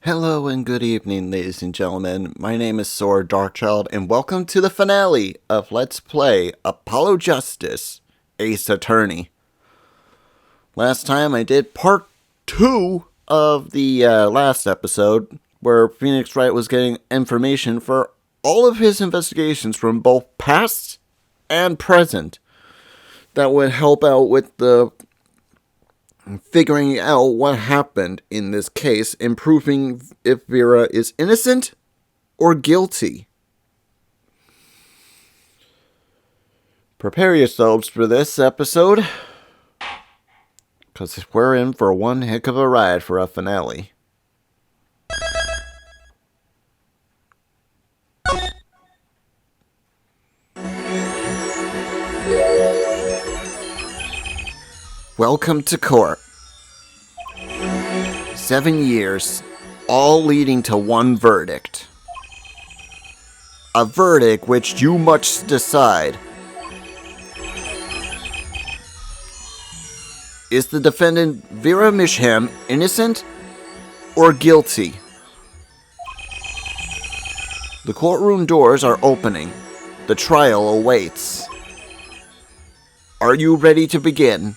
Hello and good evening, ladies and gentlemen. My name is Saur, Darkchylde, and welcome to the finale of Let's Play Apollo Justice, Ace Attorney. Last time I did part 2 of the last episode, where Phoenix Wright was getting information for all of his investigations from both past and present that would help out with the figuring out what happened in this case and proving if Vera is innocent or guilty. Prepare yourselves for this episode, because we're in for one heck of a ride for a finale. Welcome to court. 7 years, all leading to one verdict. A verdict which you must decide. Is the defendant Vera Misham innocent or guilty? The courtroom doors are opening. The trial awaits. Are you ready to begin?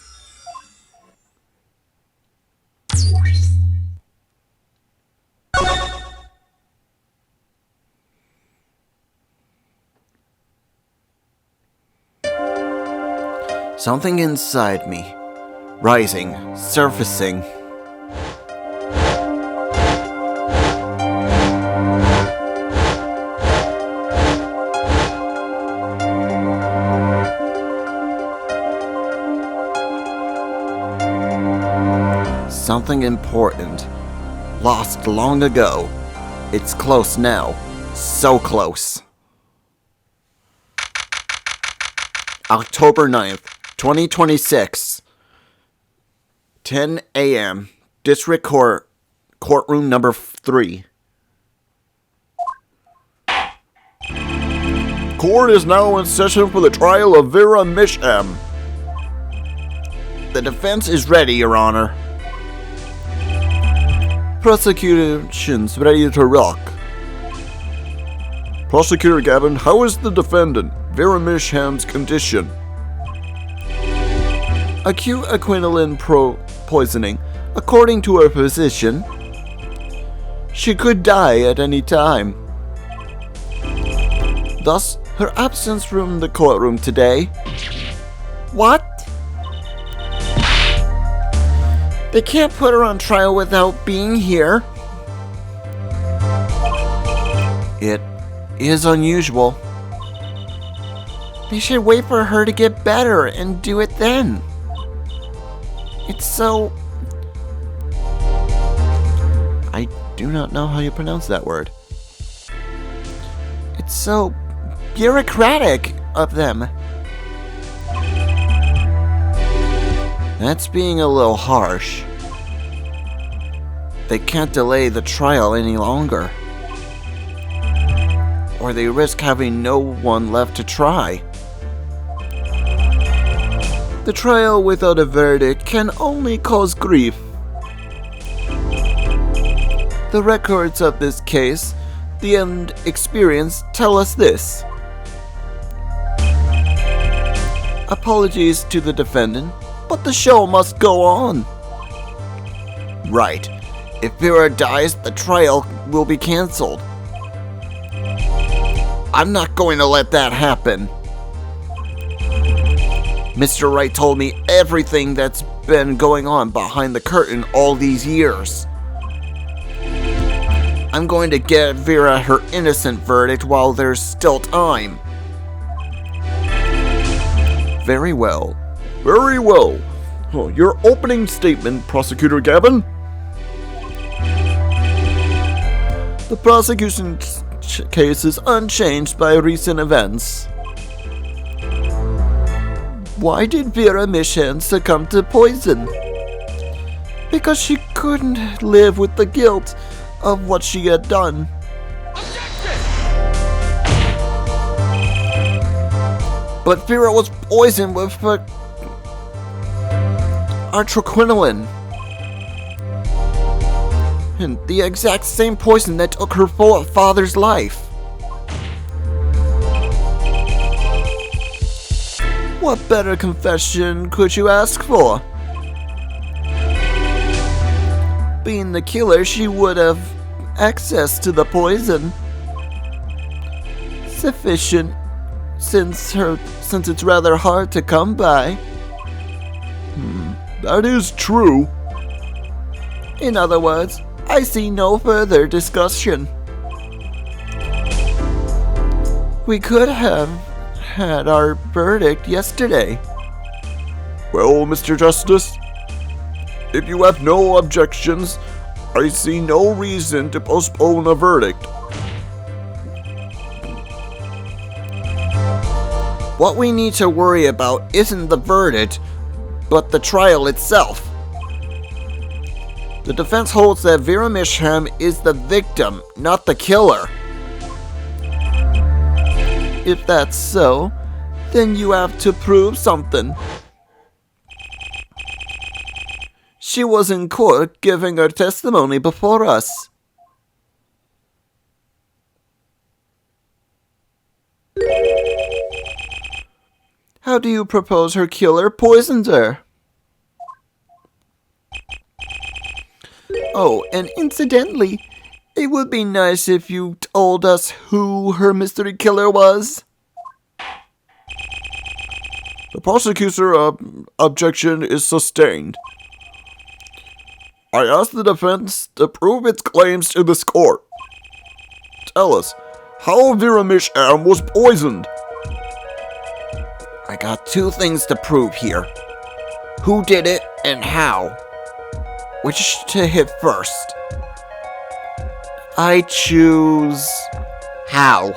Something inside me, rising, surfacing. Something important, lost long ago. It's close now, so close. October 9th. 2026, 10 a.m., District Court, Courtroom number 3. Court is now in session for the trial of Vera Misham. The defense is ready, Your Honor. Prosecution's ready to rock. Prosecutor Gavin, how is the defendant, Vera Misham's condition? Acute quinolin poisoning. According to her physician, she could die at any time. Thus, her absence from the courtroom today. What? They can't put her on trial without being here. It is unusual. They should wait for her to get better and do it then. It's so... I do not know how you pronounce that word. It's so bureaucratic of them. That's being a little harsh. They can't delay the trial any longer, or they risk having no one left to try. The trial without a verdict can only cause grief. The records of this case, the end experience, tell us this. Apologies to the defendant, but the show must go on. Right. If Vera dies, the trial will be cancelled. I'm not going to let that happen. Mr. Wright told me everything that's been going on behind the curtain all these years. I'm going to get Vera her innocent verdict while there's still time. Very well. Very well. Oh, your opening statement, Prosecutor Gavin. The prosecution's case is unchanged by recent events. Why did Vera Misham succumb to poison? Because she couldn't live with the guilt of what she had done. But Vera was poisoned with artroquinolin. And the exact same poison that took her father's life. What better confession could you ask for? Being the killer, she would have access to the poison. Sufficient, since it's rather hard to come by. That is true. In other words, I see no further discussion. We could have had our verdict yesterday. Well, Mr. Justice, if you have no objections, I see no reason to postpone a verdict. What we need to worry about isn't the verdict, but the trial itself. The defense holds that Vera Misham is the victim, not the killer. If that's so, then you have to prove something. She was in court giving her testimony before us. How do you propose her killer poisoned her? Oh, and incidentally, it would be nice if you told us who her mystery killer was. The prosecutor's objection is sustained. I ask the defense to prove its claims to this court. Tell us, how Vera Misham was poisoned? I got two things to prove here. Who did it and how? Which to hit first? I choose how.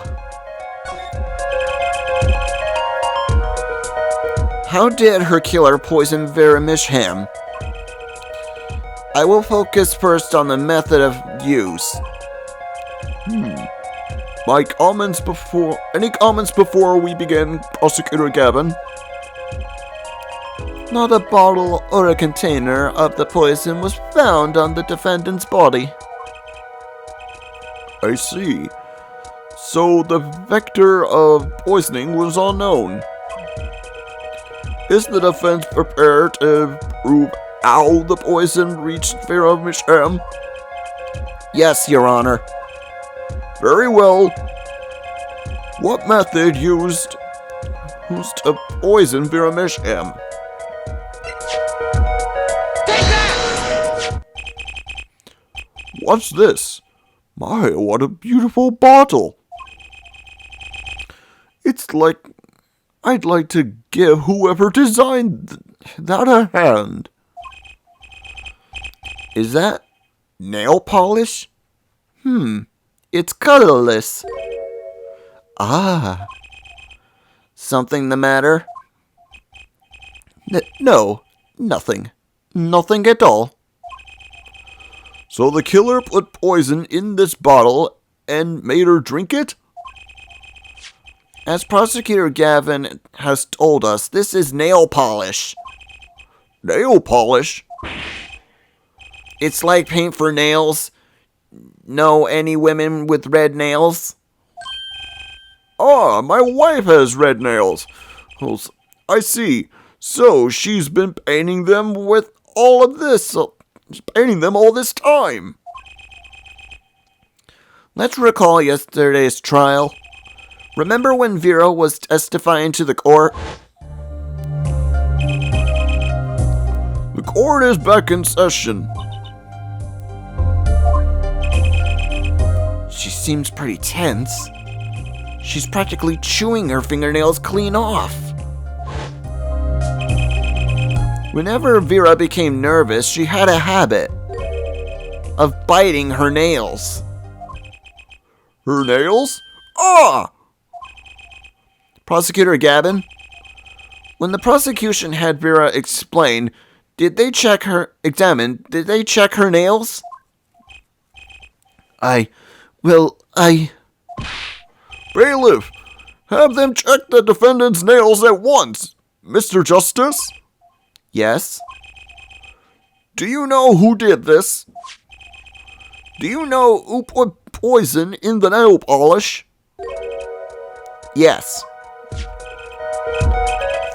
How did her killer poison Vera Misham? I will focus first on the method of use. Any comments before we begin, Prosecutor Gavin? Not a bottle or a container of the poison was found on the defendant's body. I see. So the vector of poisoning was unknown. Is the defense prepared to prove how the poison reached Vera Misham? Yes, Your Honor. Very well. What method used to poison Vera Misham? What's this? My, what a beautiful bottle. It's like I'd like to give whoever designed that a hand. Is that nail polish? It's colorless. Ah. Something the matter? No, nothing. Nothing at all. So the killer put poison in this bottle and made her drink it? As Prosecutor Gavin has told us, this is nail polish. Nail polish? It's like paint for nails. Know any women with red nails? Ah, my wife has red nails. Oh, I see. So she's been painting them with all of this. Painting them all this time. Let's recall yesterday's trial. Remember when Vera was testifying to the court? The court is back in session. She seems pretty tense. She's practically chewing her fingernails clean off. Whenever Vera became nervous, she had a habit of biting her nails. Her nails? Ah! Prosecutor Gavin, when the prosecution had Vera explain, did they check her nails? Bailiff, have them check the defendant's nails at once. Mr. Justice? Yes. Do you know who did this? Do you know who put poison in the nail polish? Yes.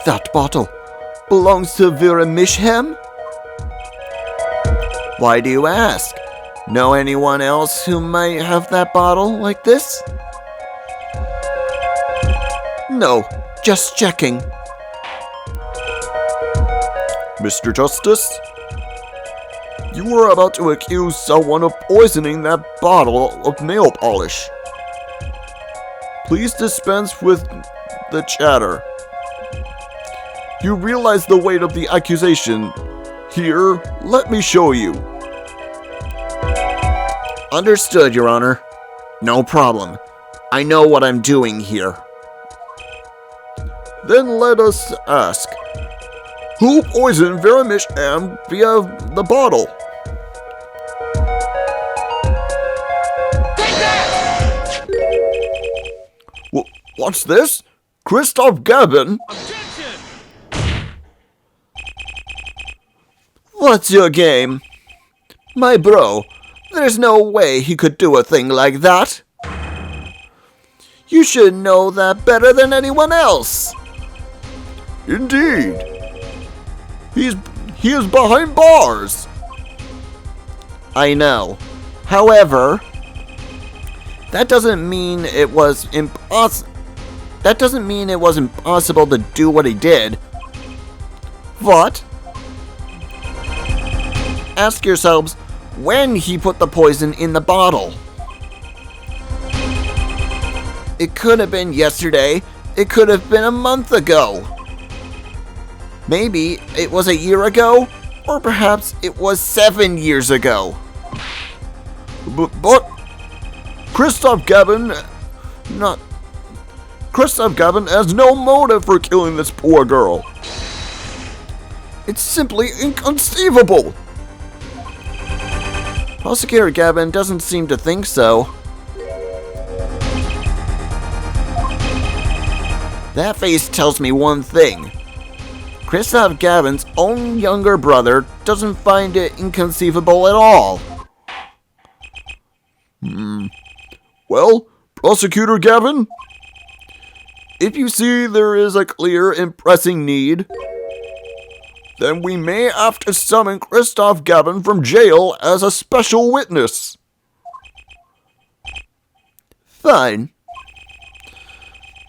That bottle belongs to Vera Misham? Why do you ask? Know anyone else who might have that bottle like this? No, just checking. Mr. Justice, you were about to accuse someone of poisoning that bottle of nail polish. Please dispense with the chatter. You realize the weight of the accusation. Here, let me show you. Understood, Your Honor. No problem. I know what I'm doing here. Then let us ask, who poisoned Vera Misham via the bottle? What's this? Christoph Gavin? What's your game? My bro, there's no way he could do a thing like that. You should know that better than anyone else. Indeed. He is behind bars. I know. However, that doesn't mean it was impossible. That doesn't mean it was impossible to do what he did. What? Ask yourselves when he put the poison in the bottle. It could have been yesterday. It could have been a month ago. Maybe it was a year ago, or perhaps it was 7 years ago. But Christoph Gavin has no motive for killing this poor girl. It's simply inconceivable. Prosecutor Gavin doesn't seem to think so. That face tells me one thing. Christoph Gavin's own younger brother doesn't find it inconceivable at all. Well, Prosecutor Gavin, if you see there is a clear and pressing need, then we may have to summon Christoph Gavin from jail as a special witness. Fine.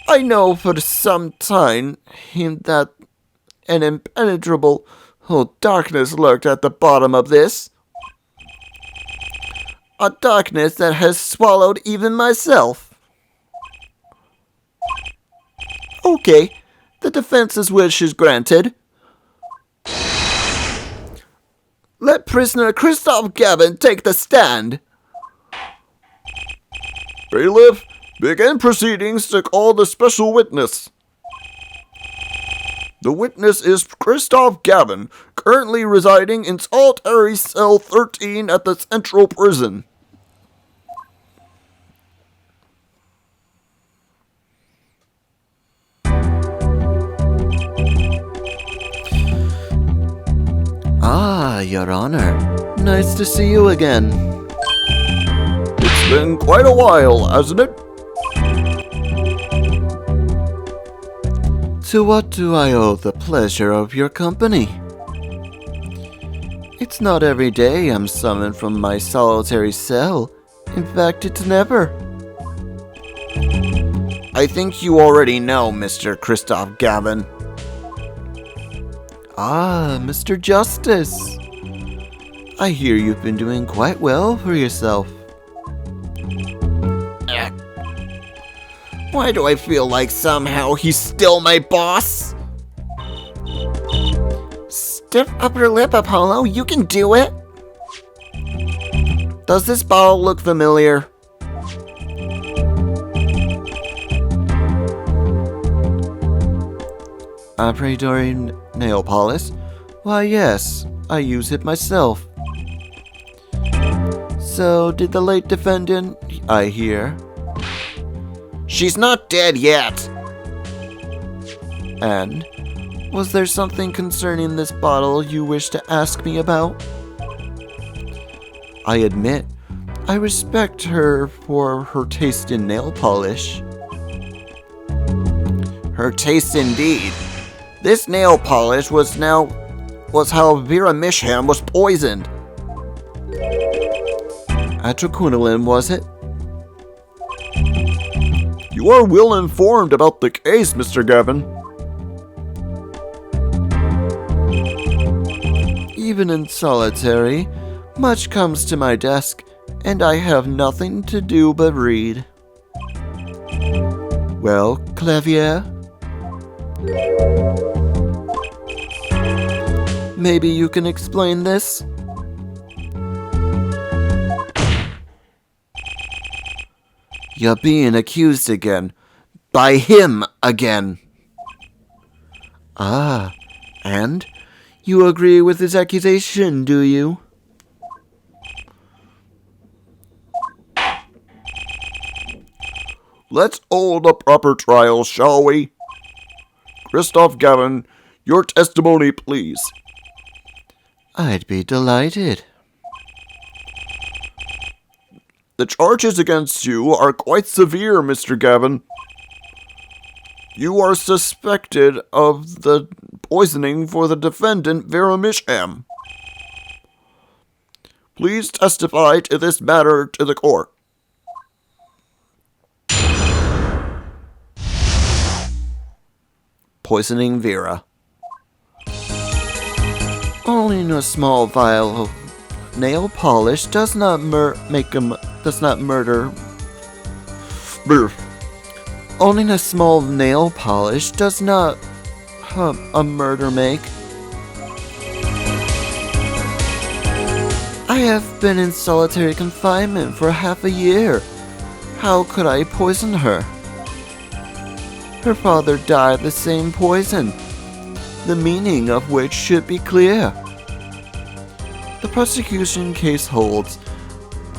I know for some time that an impenetrable darkness lurked at the bottom of this. A darkness that has swallowed even myself. Okay, the defense's wish is granted. Let prisoner Christoph Gavin take the stand. Bailiff, begin proceedings to call the special witness. The witness is Christoph Gavin, currently residing in solitary cell 13 at the Central Prison. Ah, Your Honor. Nice to see you again. It's been quite a while, hasn't it? To what do I owe the pleasure of your company? It's not every day I'm summoned from my solitary cell. In fact, it's never. I think you already know, Mr. Christoph Gavin. Ah, Mr. Justice. I hear you've been doing quite well for yourself. Why do I feel like somehow he's still my boss? Stiff upper lip, Apollo. You can do it. Does this bottle look familiar? Predatory nail polish? Why, yes. I use it myself. So, did the late defendant, I hear? She's not dead yet. And was there something concerning this bottle you wish to ask me about? I admit, I respect her for her taste in nail polish. Her taste indeed. This nail polish was how Vera Misham was poisoned. Atroquinolin, was it? You are well informed about the case, Mr. Gavin. Even in solitary, much comes to my desk, and I have nothing to do but read. Well, Clavier? Maybe you can explain this? You're being accused again. By him again. Ah, and? You agree with his accusation, do you? Let's hold a proper trial, shall we? Christoph Gavin, your testimony, please. I'd be delighted. The charges against you are quite severe, Mr. Gavin. You are suspected of the poisoning for the defendant, Vera Misham. Please testify to this matter to the court. Poisoning Vera. Only in a small vial of nail polish does not murder. Only in a small nail polish does not a murder make. I have been in solitary confinement for half a year. How could I poison her? Her father died of the same poison, the meaning of which should be clear. The prosecution case holds.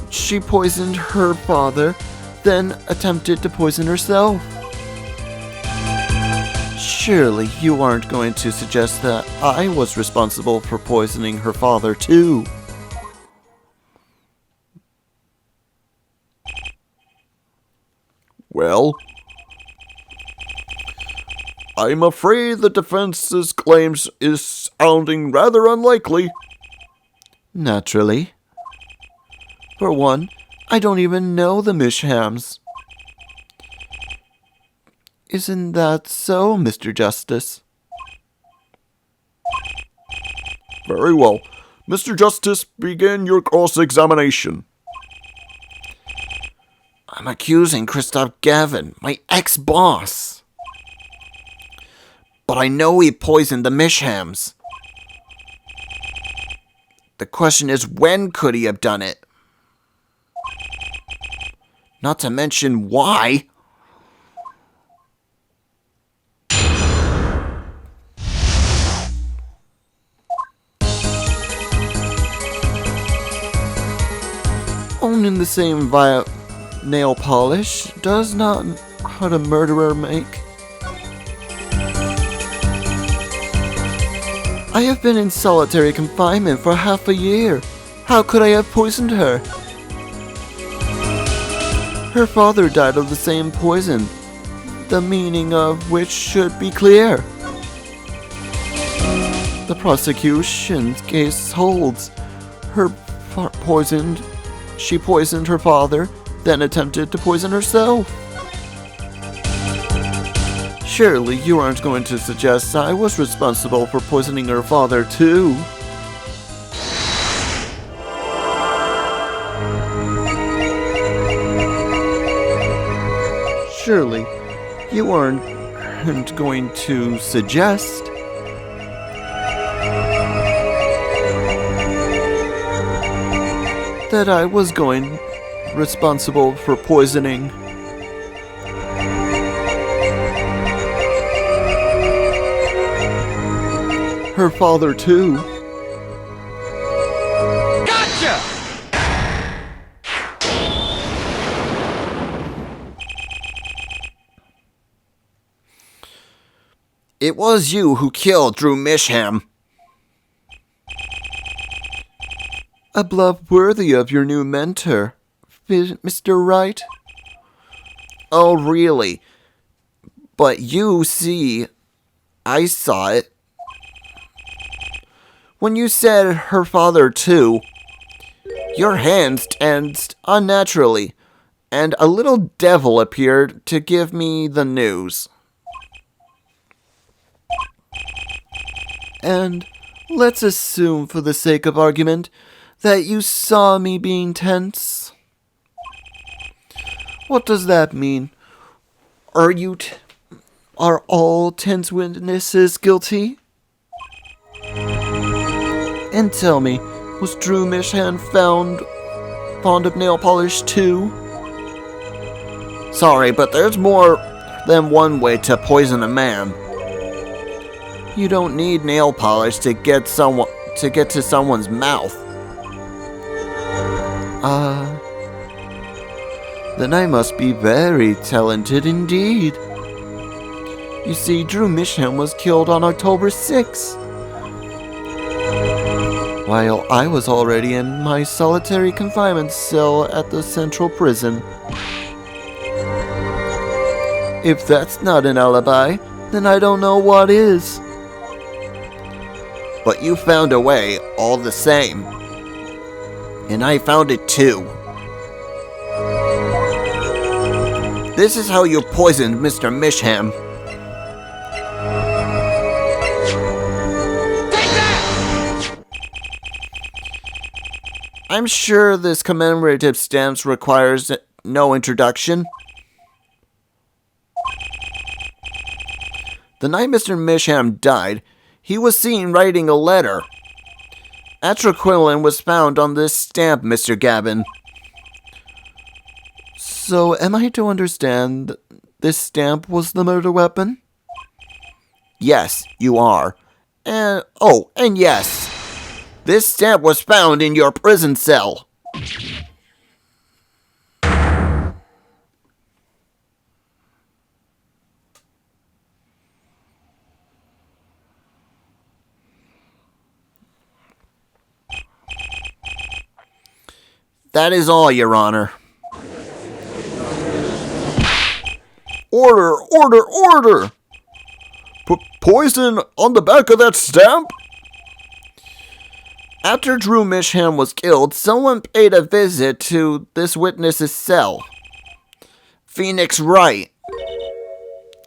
She poisoned her father, then attempted to poison herself. Surely you aren't going to suggest that I was responsible for poisoning her father too. Well, I'm afraid the defense's claims is sounding rather unlikely. Naturally. For one, I don't even know the Mishams. Isn't that so, Mr. Justice? Very well. Mr. Justice, begin your cross-examination. I'm accusing Christoph Gavin, my ex-boss. But I know he poisoned the Mishams. The question is, when could he have done it? Not to mention why. Owning the same nail polish does not hurt a murderer make. I have been in solitary confinement for half a year. How could I have poisoned her? Her father died of the same poison, the meaning of which should be clear. The prosecution's case holds. She poisoned her father, then attempted to poison herself. Surely you aren't going to suggest I was responsible for poisoning her father too. Surely you aren't going to suggest that I was responsible for poisoning her father too. Gotcha! It was you who killed Drew Misham. A bluff worthy of your new mentor, Mr. Wright? Oh, really? But you see, I saw it. When you said her father too, your hands tensed unnaturally, and a little devil appeared to give me the news. And let's assume, for the sake of argument, that you saw me being tense. What does that mean? Are all tense witnesses guilty? And tell me, was Drew Mishan found fond of nail polish too? Sorry, but there's more than one way to poison a man. You don't need nail polish to get to someone's mouth. Then I must be very talented indeed. You see, Drew Misham was killed on October 6th, while I was already in my solitary confinement cell at the Central Prison. If that's not an alibi, then I don't know what is. But you found a way all the same. And I found it too. This is how you poisoned Mr. Misham. I'm sure this commemorative stamp requires no introduction. The night Mr. Misham died, he was seen writing a letter. Atraquilin was found on this stamp, Mr. Gavin. So, am I to understand this stamp was the murder weapon? Yes, you are. And yes, this stamp was found in your prison cell. That is all, Your Honor. Order, order, order! Put poison on the back of that stamp? After Drew Misham was killed, someone paid a visit to this witness's cell. Phoenix Wright.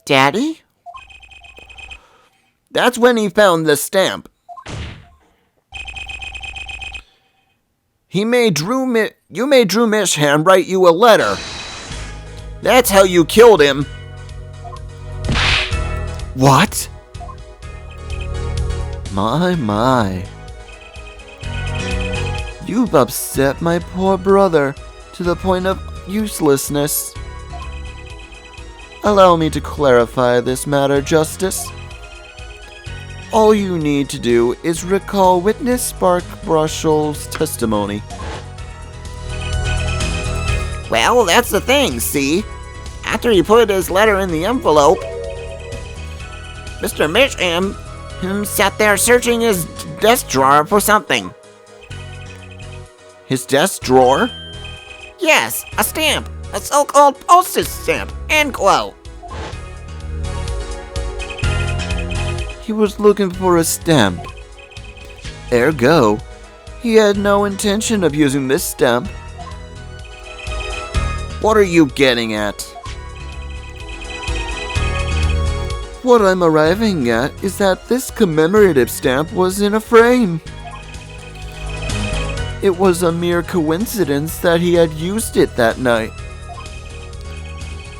Daddy? That's when he found the stamp. You made Drew Misham write you a letter. That's how you killed him. What? My. You've upset my poor brother to the point of uselessness. Allow me to clarify this matter, Justice. All you need to do is recall witness Spark Brushall's testimony. Well, that's the thing, see? After he put his letter in the envelope, Mr. Misham sat there searching his desk drawer for something. His desk drawer? Yes, a stamp. A so-called postage stamp. End quote. He was looking for a stamp. Ergo, he had no intention of using this stamp. What are you getting at? What I'm arriving at is that this commemorative stamp was in a frame. It was a mere coincidence that he had used it that night.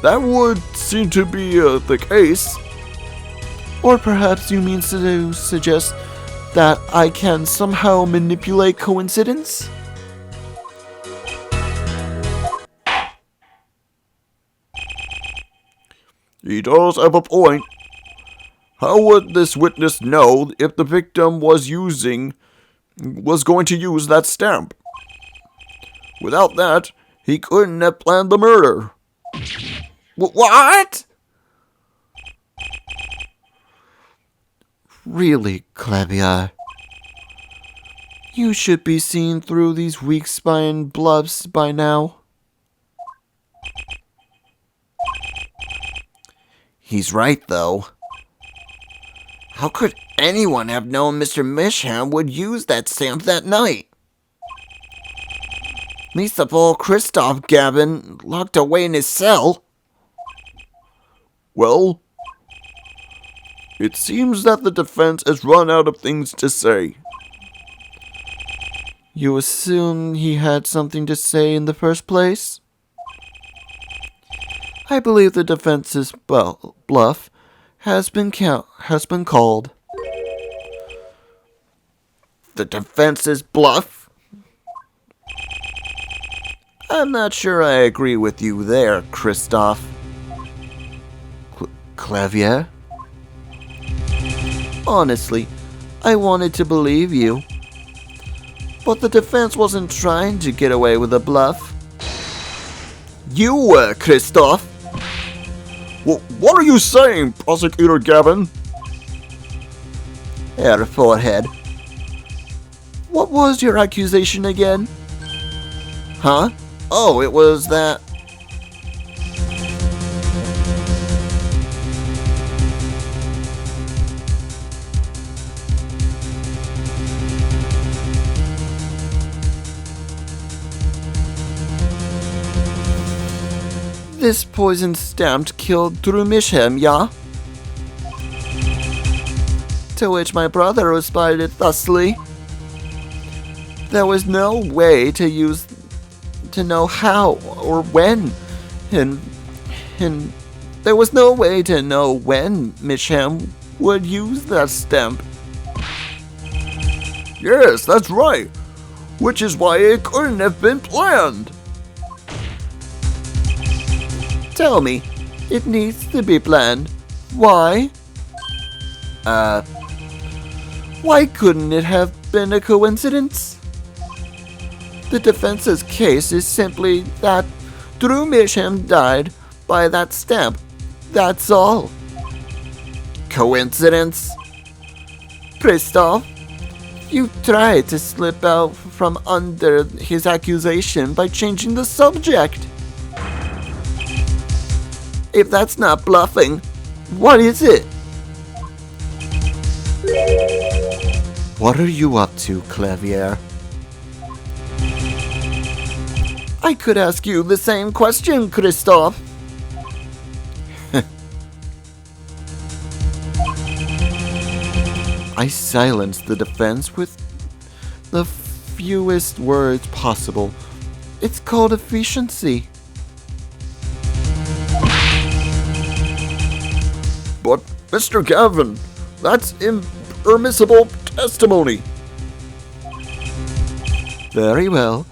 That would seem to be the case. Or perhaps you mean to suggest that I can somehow manipulate coincidence? He does have a point. How would this witness know if the victim was going to use that stamp? Without that, he couldn't have planned the murder. What? Really, Clavier? You should be seeing through these weak-spined bluffs by now. He's right, though. How could anyone have known Mr. Misham would use that stamp that night? Least of all Kristoff Gavin locked away in his cell. Well, it seems that the defense has run out of things to say. You assume he had something to say in the first place? I believe the defense's bluff has been called. The defense's bluff? I'm not sure I agree with you there, Kristoff. Clavier? Honestly, I wanted to believe you. But the defense wasn't trying to get away with a bluff. You were, Kristoff. What are you saying, Prosecutor Gavin? Hair forehead. What was your accusation again? Huh? Oh, it was that... This poison stamp killed Drew Misham, yeah? To which my brother responded thusly. There was no way to know how or when, and there was no way to know when Misham would use that stamp. Yes, that's right. Which is why it couldn't have been planned. Tell me, it needs to be planned. Why? Why couldn't it have been a coincidence? The defense's case is simply that Drew Misham died by that stamp. That's all. Coincidence? Kristoff, you tried to slip out from under his accusation by changing the subject. If that's not bluffing, what is it? What are you up to, Clavier? I could ask you the same question, Kristoff. I silenced the defense with the fewest words possible. It's called efficiency. But, Mr. Gavin, that's impermissible testimony. Very well.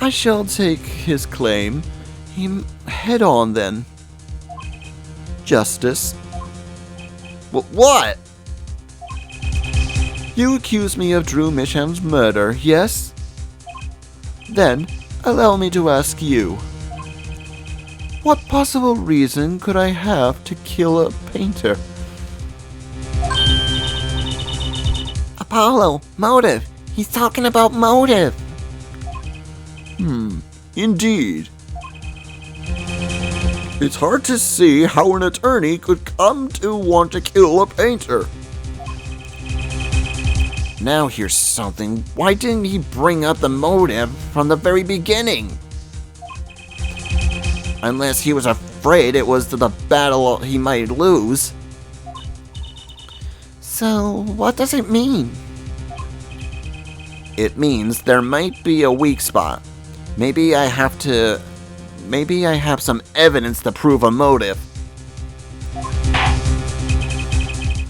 I shall take his claim head on then. Justice. What? You accuse me of Drew Misham's murder, yes? Then, allow me to ask you. What possible reason could I have to kill a painter? Apollo, motive. He's talking about motive. Indeed. It's hard to see how an attorney could come to want to kill a painter. Now here's something. Why didn't he bring up the motive from the very beginning? Unless he was afraid it was the battle he might lose. So, what does it mean? It means there might be a weak spot. Maybe I have some evidence to prove a motive.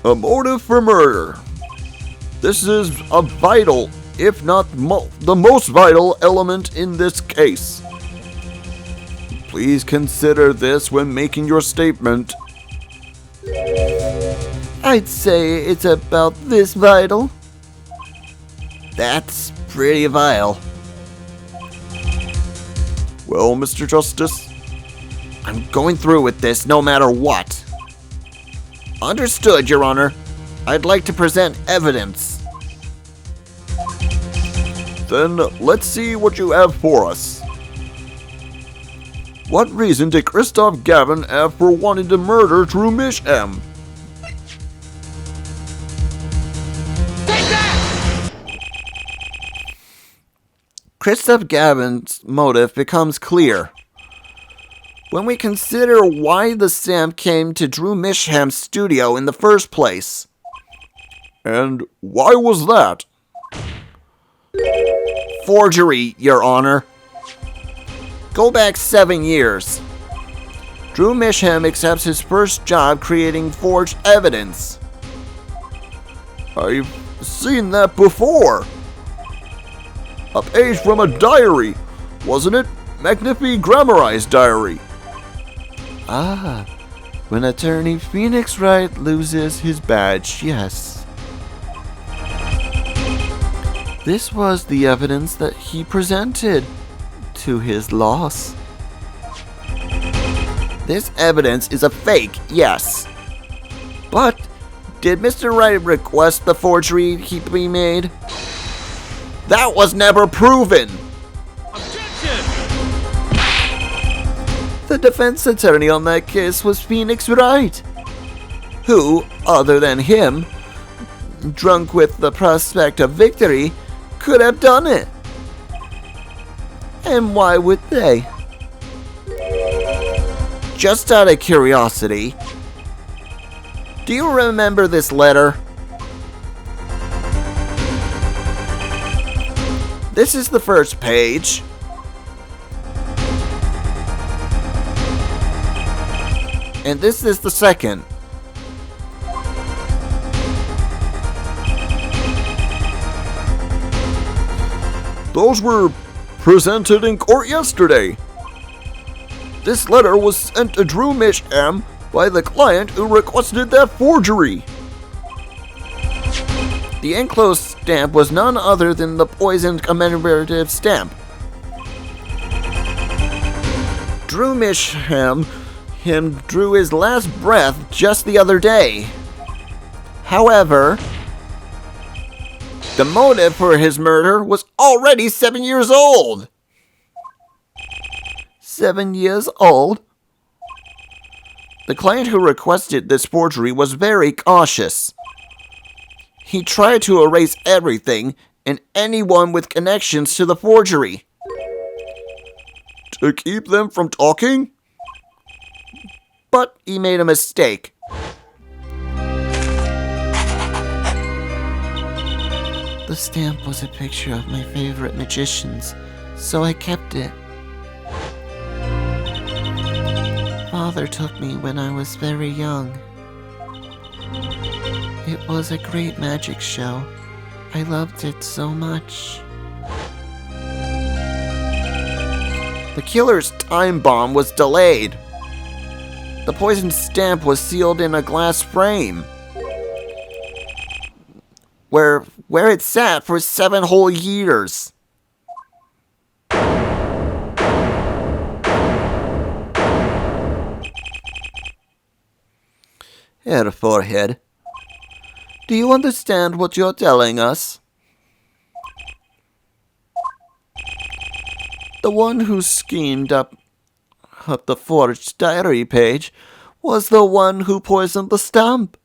A motive for murder. This is a vital, if not the most vital element in this case. Please consider this when making your statement. I'd say it's about this vital. That's pretty vile. Well, Mr. Justice, I'm going through with this no matter what. Understood, Your Honor. I'd like to present evidence. Then let's see what you have for us. What reason did Christoph Gavin have for wanting to murder Drew Misham? Christoph Gavin's motive becomes clear when we consider why the stamp came to Drew Misham's studio in the first place. And why was that? Forgery, Your Honor. Go back 7 years. Drew Misham accepts his first job creating forged evidence. I've seen that before. A page from a diary, wasn't it? Magnifi Grammarized diary. Ah, when attorney Phoenix Wright loses his badge, yes. This was the evidence that he presented to his loss. This evidence is a fake, yes. But did Mr. Wright request the forgery he be made? That was never proven. The defense attorney on that case was Phoenix Wright, who, other than him, drunk with the prospect of victory, could have done it. And why would they? Just out of curiosity, do you remember this letter? This is the first page. And this is the second. Those were presented in court yesterday. This letter was sent to Drew Misham by the client who requested that forgery. The enclosed stamp was none other than the poisoned commemorative stamp. Drew Misham drew his last breath just the other day. However, the motive for his murder was already 7 years old. 7 years old? The client who requested this forgery was very cautious. He tried to erase everything and anyone with connections to the forgery. To keep them from talking? But he made a mistake. The stamp was a picture of my favorite magicians, so I kept it. Father took me when I was very young. It was a great magic show. I loved it so much. The killer's time bomb was delayed. The poisoned stamp was sealed in a glass frame, where it sat for 7 whole years. Herr Forehead, do you understand what you're telling us? The one who schemed up the forged diary page was the one who poisoned the stamp.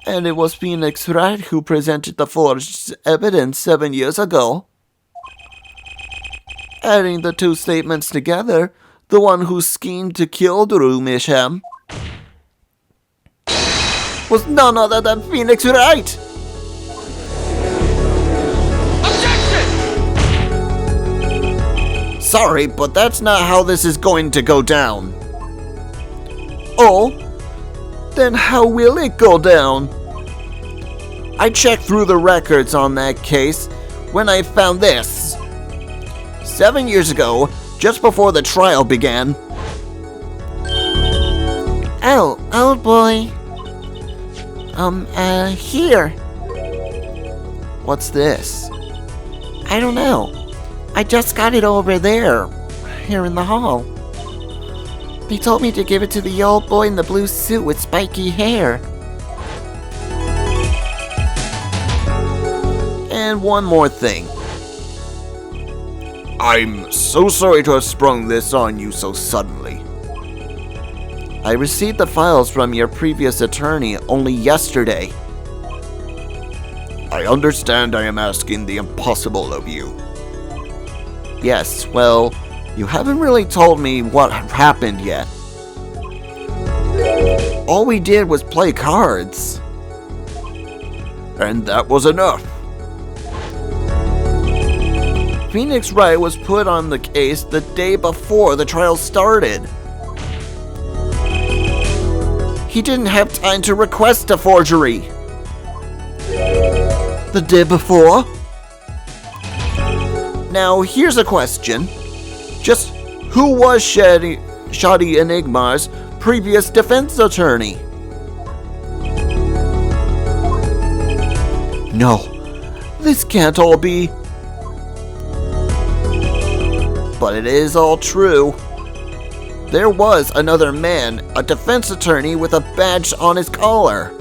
And it was Phoenix Wright who presented the forged evidence 7 years ago. Adding the two statements together, the one who schemed to kill Drew Misham was none other than Phoenix Wright! Sorry, but that's not how this is going to go down. Oh? Then how will it go down? I checked through the records on that case when I found this. 7 years ago, just before the trial began. Oh, old boy. Here. What's this? I don't know. I just got it over there, here in the hall. They told me to give it to the old boy in the blue suit with spiky hair. And one more thing. I'm so sorry to have sprung this on you so suddenly. I received the files from your previous attorney only yesterday. I understand I am asking the impossible of you. Yes, well, you haven't really told me what happened yet. All we did was play cards. And that was enough. Phoenix Wright was put on the case the day before the trial started. He didn't have time to request a forgery. The day before? Now, here's a question. Just who was Shoddy Enigma's previous defense attorney? No, this can't all be. But it is all true. There was another man, a defense attorney with a badge on his collar.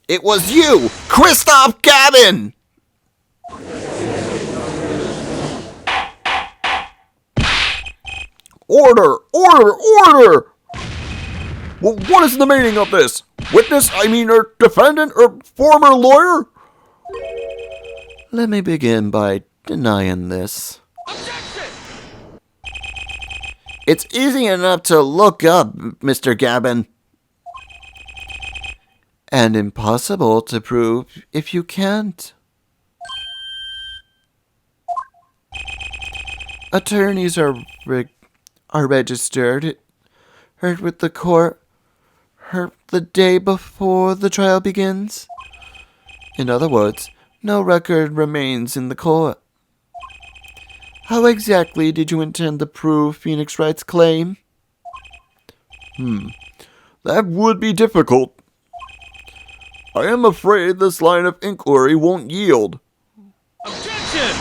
It was you, Christoph Gavin! Order! Order! Order! Well, what is the meaning of this? Witness, or defendant, or former lawyer? Let me begin by denying this. It's easy enough to look up, Mr. Gavin. And impossible to prove if you can't. Attorneys are registered, heard with the court, heard the day before the trial begins. In other words, no record remains in the court. How exactly did you intend to prove Phoenix Wright's claim? That would be difficult. I am afraid this line of inquiry won't yield. Objection!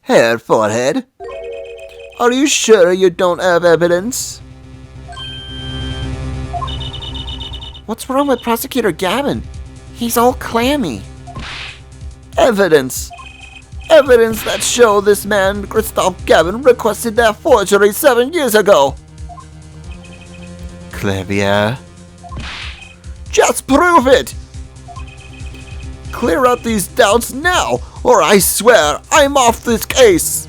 Herr Forehead, are you sure you don't have evidence? What's wrong with Prosecutor Gavin? He's all clammy. Evidence! Evidence that show this man, Christoph Gavin, requested that forgery 7 years ago. Clavier. Just prove it! Clear up these doubts now, or I swear I'm off this case!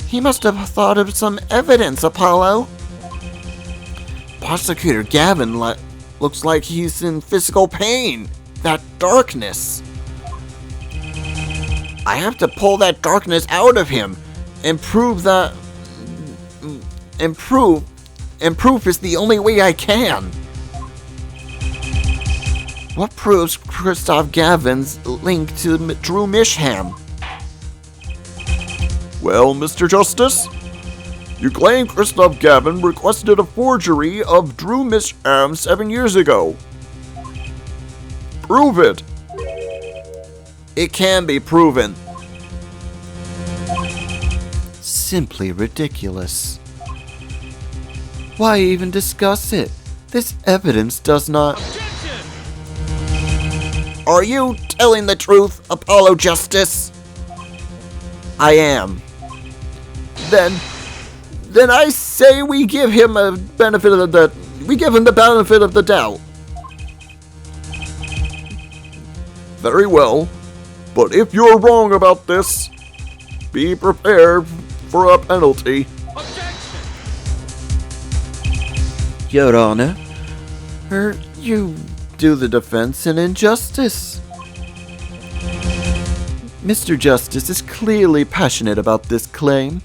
He must have thought of some evidence, Apollo. Prosecutor Gavin looks like he's in physical pain. That darkness. I have to pull that darkness out of him and prove that. And proof is the only way I can. What proves Christoph Gavin's link to Drew Misham? Well, Mr. Justice, you claim Christoph Gavin requested a forgery of Drew Misham 7 years ago. Prove it. It can be proven. Simply ridiculous. Why even discuss it? This evidence does not. Objection! Are you telling the truth, Apollo Justice? I am. Then I say we give him a benefit of the we give him the benefit of the doubt. Very well, but if you're wrong about this, be prepared for a penalty. Objection! Your Honor, you do the defense an injustice. Mr. Justice is clearly passionate about this claim.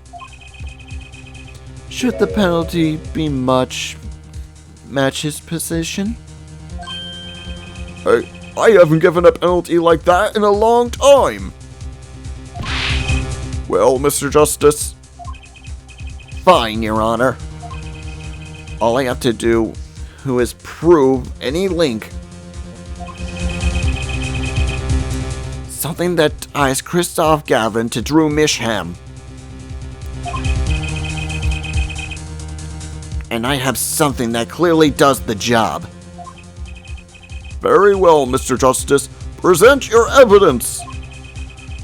Should the penalty be match his position? I haven't given a penalty like that in a long time. Well, Mr. Justice. Fine, Your Honor. All I have to do is prove any link. Something that ties Christoph Gavin to Drew Misham. And I have something that clearly does the job. Very well, Mr. Justice. Present your evidence.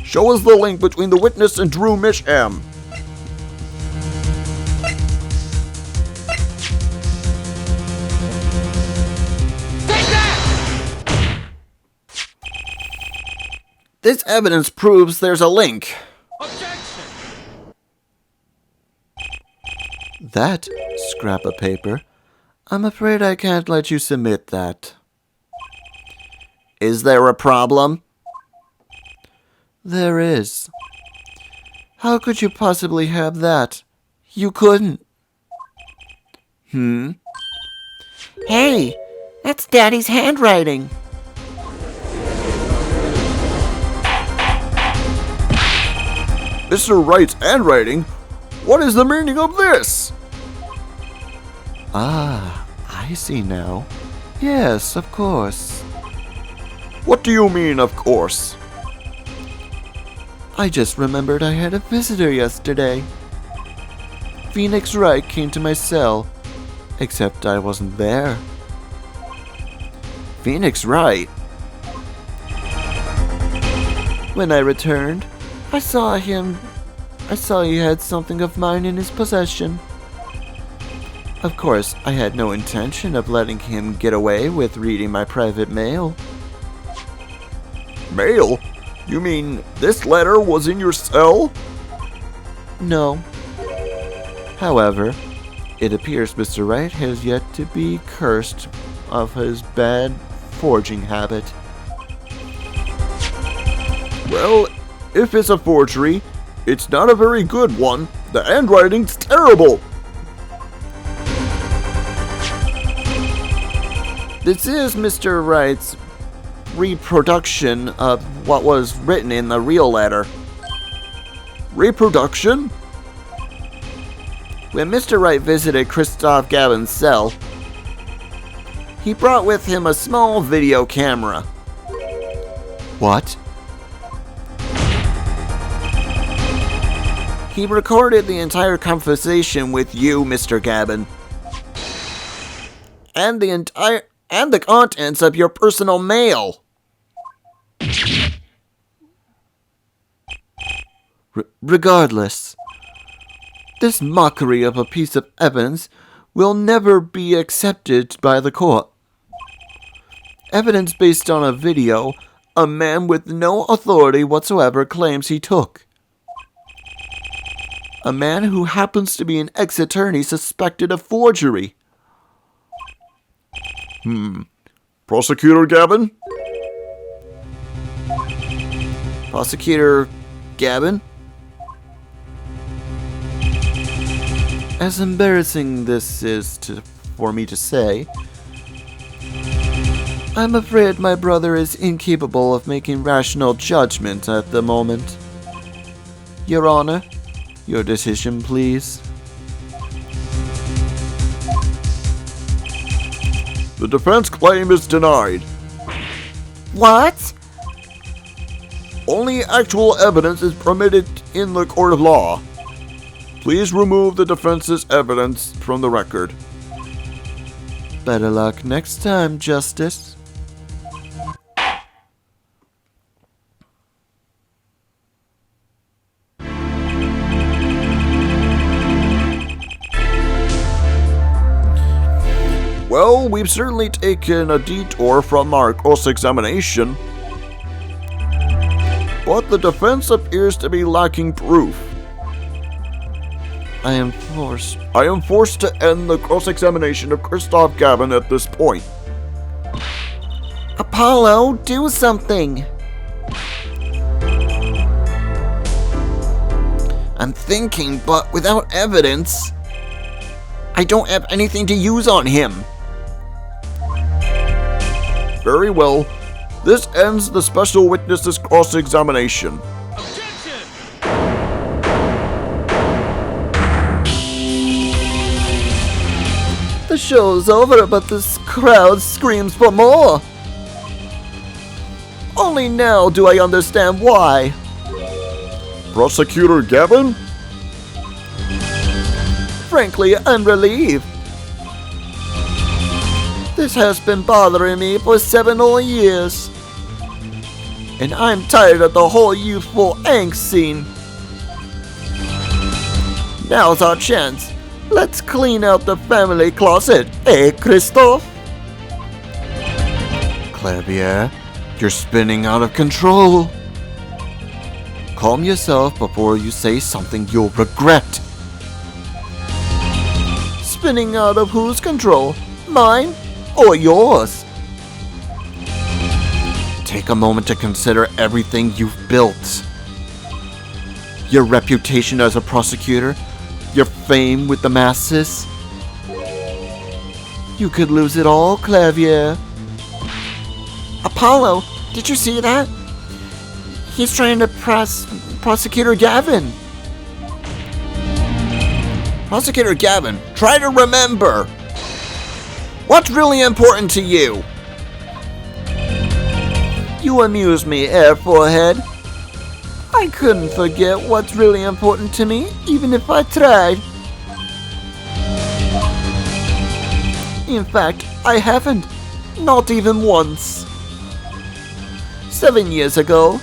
Show us the link between the witness and Drew Misham. Take that! This evidence proves there's a link. Objection! That scrap of paper, I'm afraid I can't let you submit that. Is there a problem? There is. How could you possibly have that? You couldn't. Hey, that's Daddy's handwriting. Mr. Wright's handwriting? What is the meaning of this? Ah, I see now. Yes, of course. What do you mean, of course? I just remembered I had a visitor yesterday. Phoenix Wright came to my cell, except I wasn't there. Phoenix Wright? When I returned, I saw he had something of mine in his possession. Of course, I had no intention of letting him get away with reading my private mail. Mail? You mean this letter was in your cell? No. However, it appears Mr. Wright has yet to be cursed of his bad forging habit. Well, if it's a forgery, it's not a very good one. The handwriting's terrible. This is Mr. Wright's reproduction of what was written in the real letter. Reproduction? When Mr. Wright visited Christoph Gavin's cell, he brought with him a small video camera. What? He recorded the entire conversation with you, Mr. Gavin. And the contents of your personal mail. Regardless, this mockery of a piece of evidence will never be accepted by the court. Evidence based on a video a man with no authority whatsoever claims he took. A man who happens to be an ex-attorney suspected of forgery. Prosecutor Gavin? Prosecutor Gavin? As embarrassing this is for me to say, I'm afraid my brother is incapable of making rational judgment at the moment. Your Honor, your decision, please. The defense claim is denied. What? Only actual evidence is permitted in the court of law. Please remove the defense's evidence from the record. Better luck next time, Justice. Well, we've certainly taken a detour from our cross-examination, but the defense appears to be lacking proof. I am forced. I am forced to end the cross-examination of Christoph Gavin at this point. Apollo, do something! I'm thinking, but without evidence, I don't have anything to use on him. Very well. This ends the special witness's cross-examination. Objection! The show's over, but this crowd screams for more. Only now do I understand why. Prosecutor Gavin? Frankly, I'm relieved. This has been bothering me for 7 whole years. And I'm tired of the whole youthful angst scene. Now's our chance. Let's clean out the family closet, eh, Christophe? Clavier, you're spinning out of control. Calm yourself before you say something you'll regret. Spinning out of whose control? Mine or yours? Take a moment to consider everything you've built. Your reputation as a prosecutor, your fame with the masses. You could lose it all, Clavier. Apollo, did you see that? He's trying to press Prosecutor Gavin. Prosecutor Gavin, try to remember. What's really important to you? You amuse me, Air Forehead. I couldn't forget what's really important to me, even if I tried. In fact, I haven't. Not even once. 7 years ago.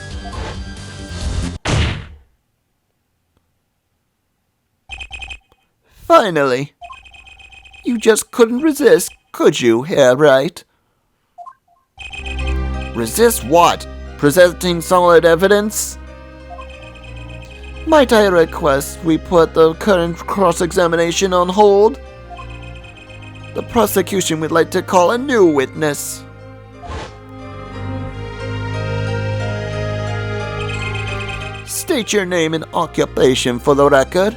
Finally. You just couldn't resist, could you, Hair Right? Resist what? Presenting solid evidence? Might I request we put the current cross-examination on hold? The prosecution would like to call a new witness. State your name and occupation for the record.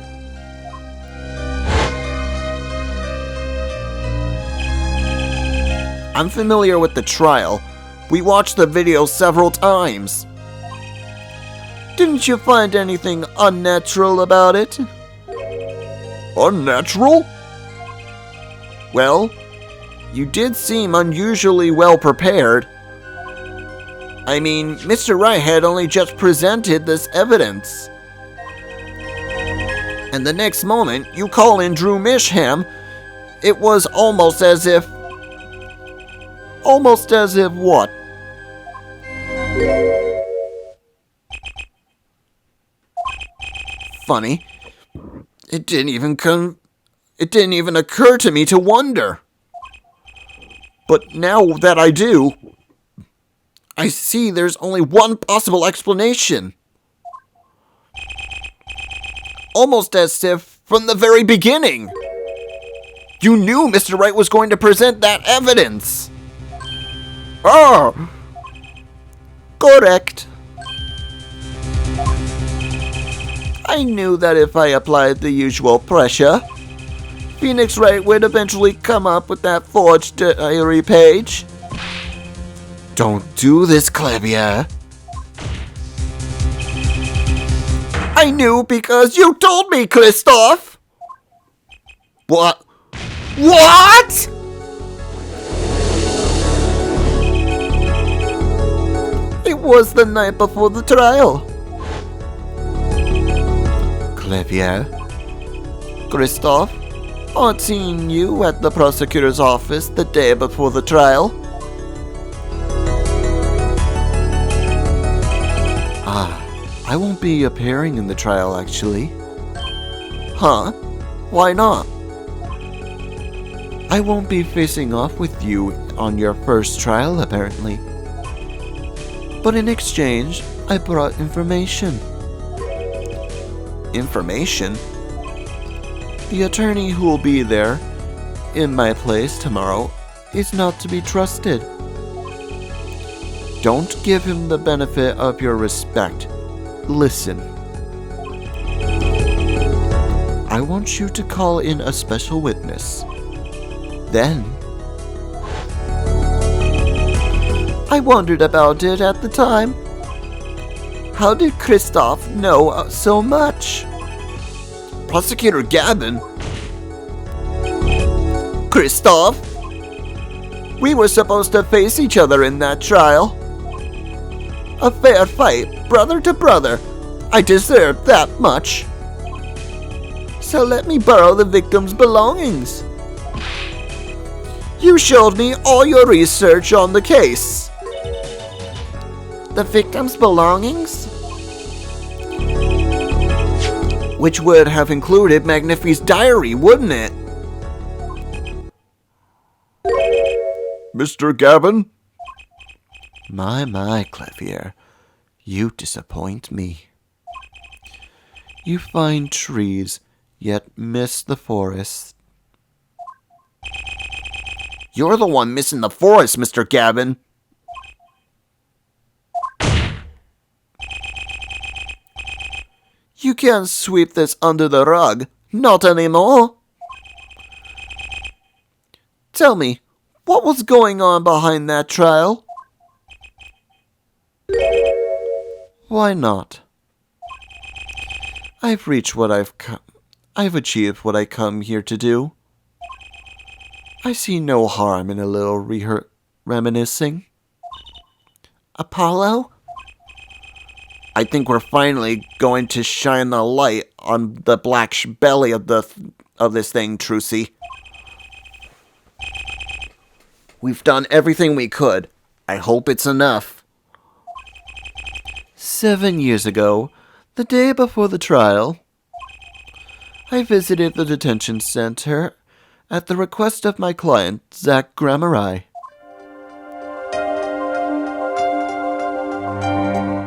I'm familiar with the trial. We watched the video several times. Didn't you find anything unnatural about it? Unnatural? Well, you did seem unusually well prepared. I mean, Mr. Wright had only just presented this evidence. And the next moment, you call in Drew Misham. It was almost as if... Almost as if what? Funny. It didn't even occur to me to wonder. But now that I do, I see there's only one possible explanation. Almost as if from the very beginning, you knew Mr. Wright was going to present that evidence. Ah! Correct. I knew that if I applied the usual pressure, Phoenix Wright would eventually come up with that forged diary page. Don't do this, Clavier. I knew because you told me, Christophe! What? What?! It was the night before the trial. Clavier? Christophe, I'd seen you at the prosecutor's office the day before the trial. I won't be appearing in the trial, actually. Huh? Why not? I won't be facing off with you on your first trial, apparently. But in exchange, I brought information. Information? The attorney who will be there, in my place tomorrow, is not to be trusted. Don't give him the benefit of your respect. Listen. I want you to call in a special witness. Then, I wondered about it at the time. How did Christophe know so much? Prosecutor Gavin? Christophe? We were supposed to face each other in that trial. A fair fight, brother to brother. I deserved that much. So let me borrow the victim's belongings. You showed me all your research on the case. The victim's belongings? Which would have included Magnifi's diary, wouldn't it? Mr. Gavin? My, Clavier. You disappoint me. You find trees, yet miss the forest. You're the one missing the forest, Mr. Gavin. You can't sweep this under the rug. Not anymore. Tell me, what was going on behind that trial? Why not? I've achieved what I come here to do. I see no harm in a little reminiscing. Apollo? I think we're finally going to shine the light on the black belly of this thing, Trucy. We've done everything we could. I hope it's enough. 7 years ago, the day before the trial, I visited the detention center at the request of my client, Zach Grammari.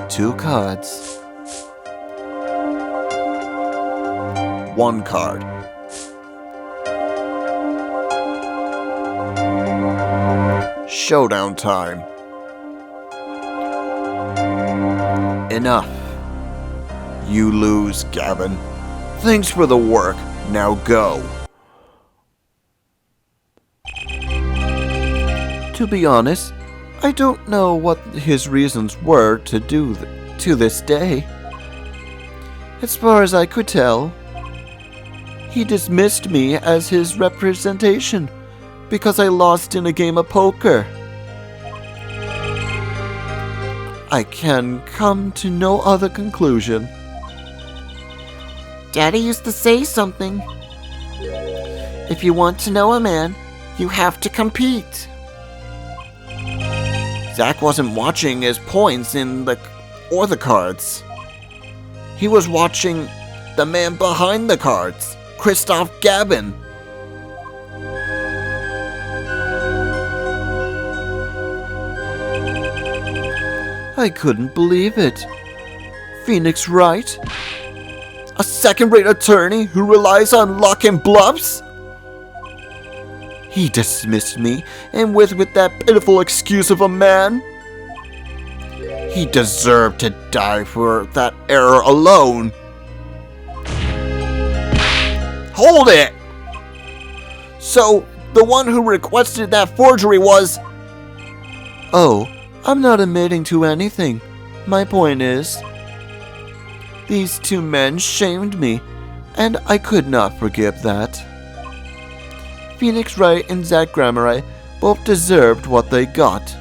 2 cards. 1 card. Showdown time. Enough. You lose, Gavin. Thanks for the work. Now go. To be honest, I don't know what his reasons were to do to this day. As far as I could tell, he dismissed me as his representation because I lost in a game of poker. I can come to no other conclusion. Daddy used to say something. If you want to know a man, you have to compete. Zach wasn't watching his points or the cards. He was watching the man behind the cards, Christoph Gavin. I couldn't believe it. Phoenix Wright? A second-rate attorney who relies on luck and bluffs? He dismissed me, and with that pitiful excuse of a man. He deserved to die for that error alone. Hold it! So, the one who requested that forgery was... Oh, I'm not admitting to anything. My point is, these 2 men shamed me, and I could not forgive that. Phoenix Wright and Zach Grammari both deserved what they got.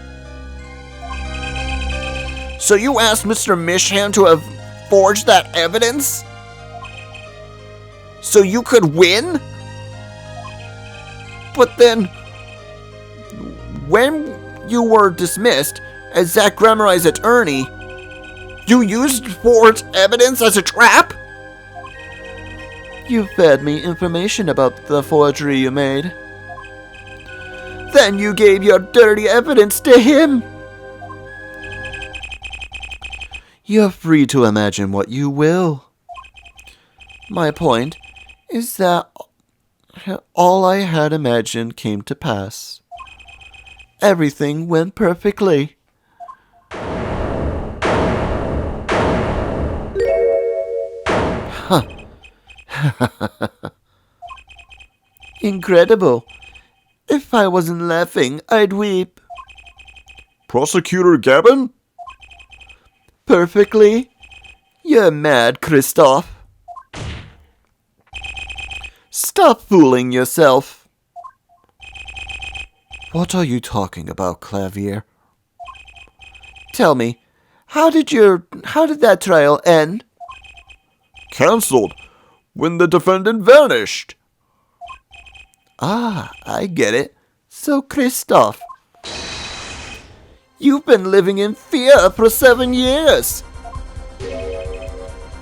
So you asked Mr. Misham to have forged that evidence? So you could win? But then, when you were dismissed as Zach Grammari's attorney, you used forged evidence as a trap? You fed me information about the forgery you made. Then you gave your dirty evidence to him. You're free to imagine what you will. My point is that all I had imagined came to pass. Everything went perfectly. Huh. Incredible. If I wasn't laughing, I'd weep. Prosecutor Gavin? Perfectly. You're mad, Christoph. Stop fooling yourself. What are you talking about, Clavier? Tell me, how did that trial end? Cancelled when the defendant vanished. Ah, I get it. So, Christoph, you've been living in fear for 7 years.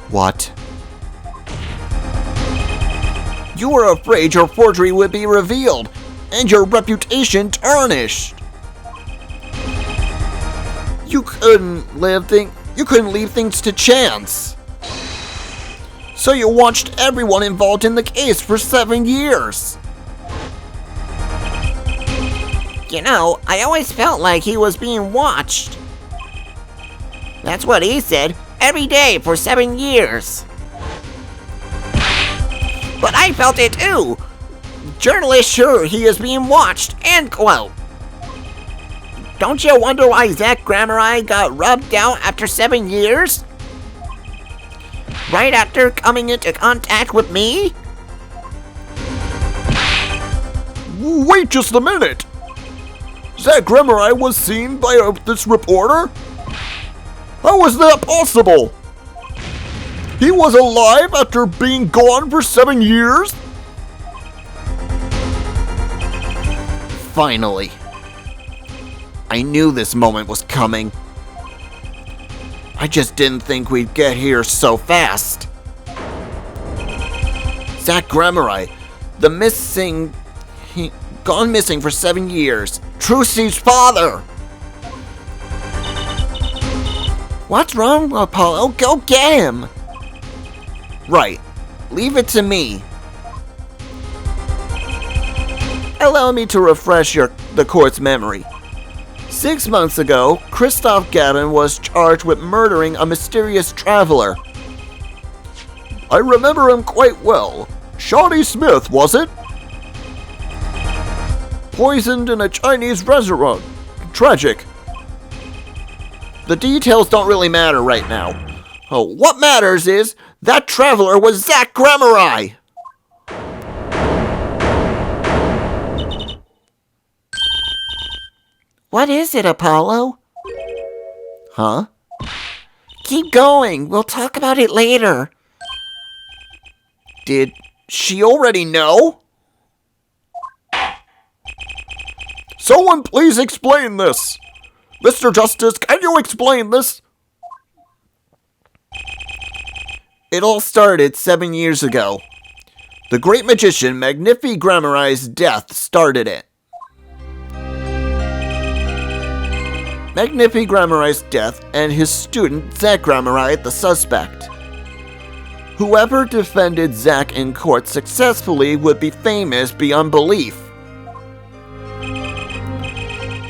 What? You were afraid your forgery would be revealed and your reputation tarnished. You couldn't leave things to chance. So you watched everyone involved in the case for 7 years. You know, I always felt like he was being watched. That's what he said, every day for 7 years. But I felt it too. Journalists sure he is being watched, end quote. Don't you wonder why Zach Grammeri got rubbed out after 7 years? Right after coming into contact with me? Wait just a minute! Zach Grammeri was seen by this reporter? How was that possible? He was alive after being gone for 7 years? Finally. I knew this moment was coming. I just didn't think we'd get here so fast. Zach Grammeri, gone missing for 7 years. Trucy's father. What's wrong, Apollo? Go get him. Right. Leave it to me. Allow me to refresh the court's memory. 6 months ago, Christoph Gavin was charged with murdering a mysterious traveler. I remember him quite well. Shawnee Smith, was it? Poisoned in a Chinese restaurant. Tragic. The details don't really matter right now. Oh, what matters is that traveler was Zach Grammeri. What is it, Apollo? Huh? Keep going, we'll talk about it later. Did she already know? Someone please explain this! Mr. Justice, can you explain this? It all started 7 years ago. The great magician Magnifi Grammeri's death started it. Magnifi Grammeri's death and his student Zach Grammeri the suspect. Whoever defended Zach in court successfully would be famous beyond belief.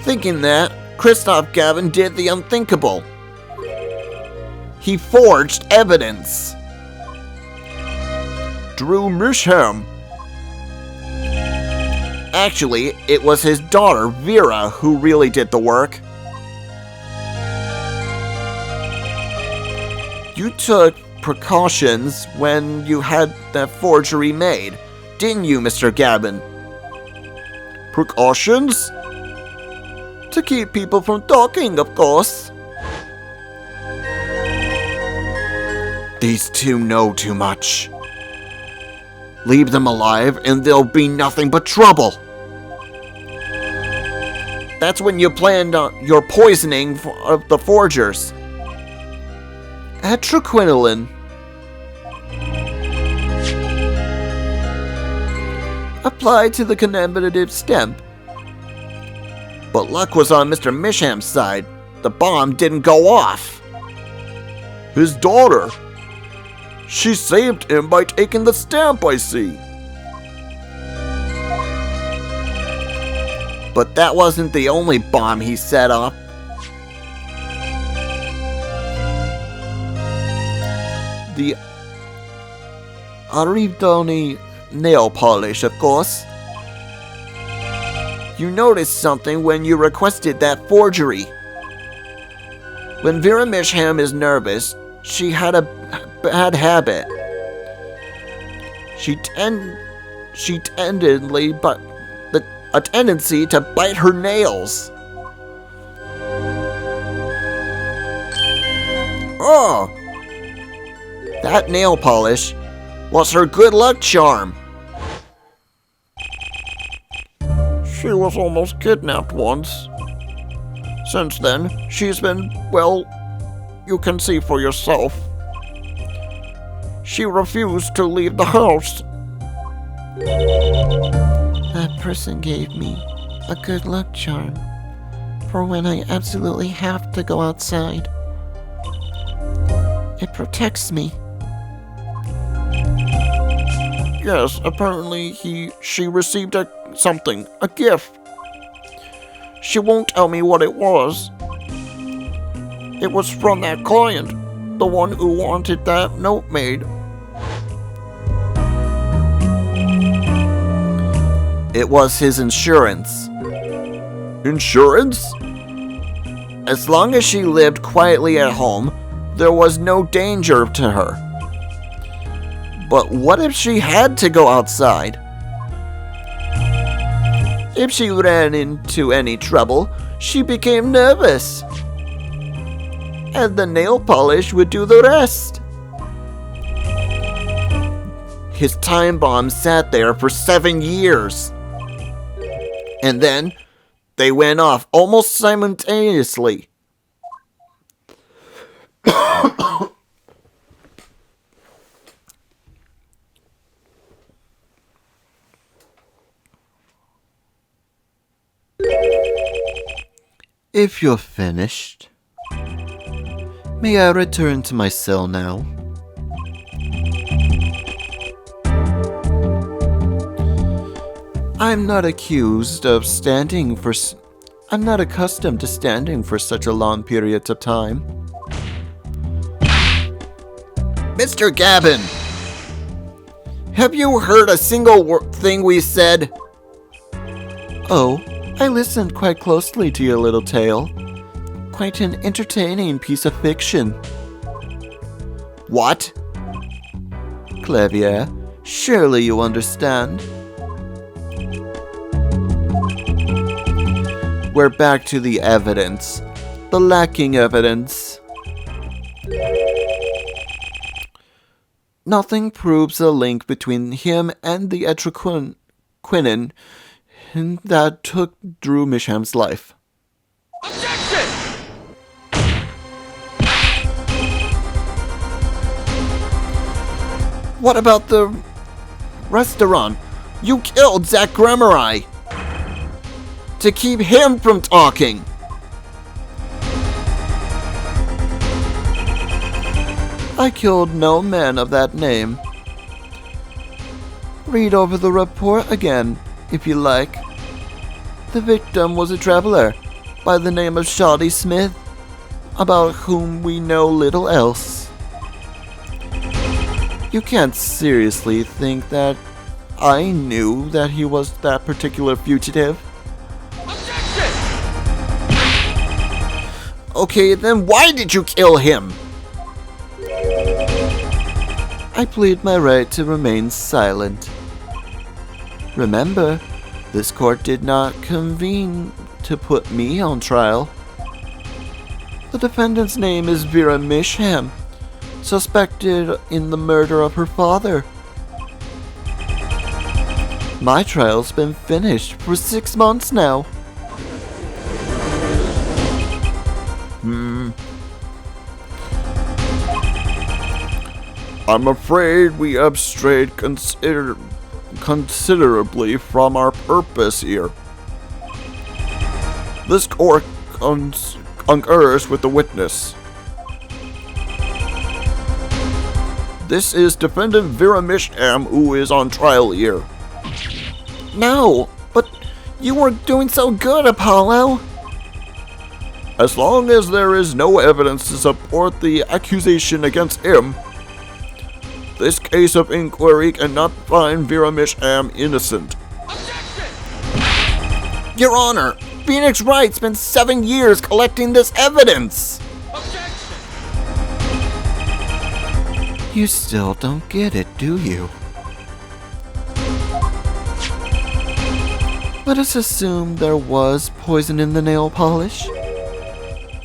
Thinking that, Christoph Gavin did the unthinkable. He forged evidence. Drew Misham. Actually, it was his daughter, Vera, who really did the work. You took precautions when you had that forgery made, didn't you, Mr. Gavin? Precautions? To keep people from talking, of course. These two know too much. Leave them alive and there'll be nothing but trouble. That's when you planned on your poisoning of the forgers. Atroquinolin. Applied to the commemorative stamp. But luck was on Mr. Misham's side. The bomb didn't go off. His daughter. She saved him by taking the stamp, I see. But that wasn't the only bomb he set off. The Aridoni nail polish, of course. You noticed something when you requested that forgery. When Vera Misham is nervous, she had a bad habit. She tendedly, but a tendency to bite her nails. Oh! That nail polish was her good luck charm. She was almost kidnapped once. Since then, she's been, well, you can see for yourself. She refused to leave the house. That person gave me a good luck charm for when I absolutely have to go outside. It protects me. Yes, apparently she received something, a gift. She won't tell me what it was. It was from that client, the one who wanted that note made. It was his insurance. Insurance? As long as she lived quietly at home, there was no danger to her. But what if she had to go outside? If she ran into any trouble, she became nervous. And the nail polish would do the rest. His time bomb sat there for 7 years. And then they went off almost simultaneously. If you're finished, may I return to my cell now? I'm not accused of standing for... I'm not accustomed to standing for such a long period of time. Mr. Gavin! Have you heard a single thing we said? Oh, I listened quite closely to your little tale. Quite an entertaining piece of fiction. What? Clavier, surely you understand. We're back to the evidence. The lacking evidence. Nothing proves a link between him and the etrquinin that took Drew Misham's life. Objection! What about the restaurant? You killed Zach Gramerai to keep him from talking. I killed no man of that name. Read over the report again, if you like. The victim was a traveler by the name of Shoddy Smith, about whom we know little else. You can't seriously think that I knew that he was that particular fugitive? Objection! Okay, then why did you kill him? I plead my right to remain silent. Remember, this court did not convene to put me on trial. The defendant's name is Vera Misham, suspected in the murder of her father. My trial's been finished for 6 months now. I'm afraid we have strayed considerably from our purpose here. This court concurs with the witness. This is defendant Vera Misham, who is on trial here. No, but you were doing so good, Apollo. As long as there is no evidence to support the accusation against him, this case of inquiry cannot find Vera Misham innocent. Objection! Your Honor, Phoenix Wright spent 7 years collecting this evidence. Objection! You still don't get it, do you? Let us assume there was poison in the nail polish.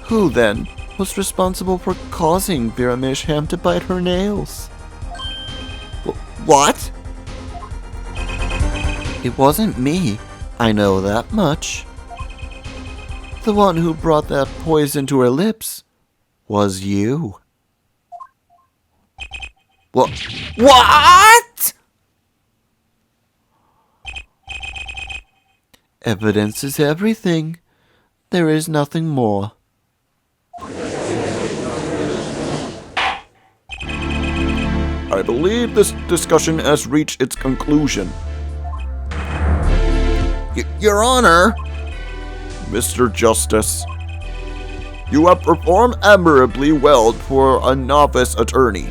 Who, then, was responsible for causing Vera Misham to bite her nails? What? It wasn't me. I know that much. The one who brought that poison to her lips was you. What? Evidence is everything. There is nothing more. I believe this discussion has reached its conclusion. Your Honor! Mr. Justice, you have performed admirably well for a novice attorney.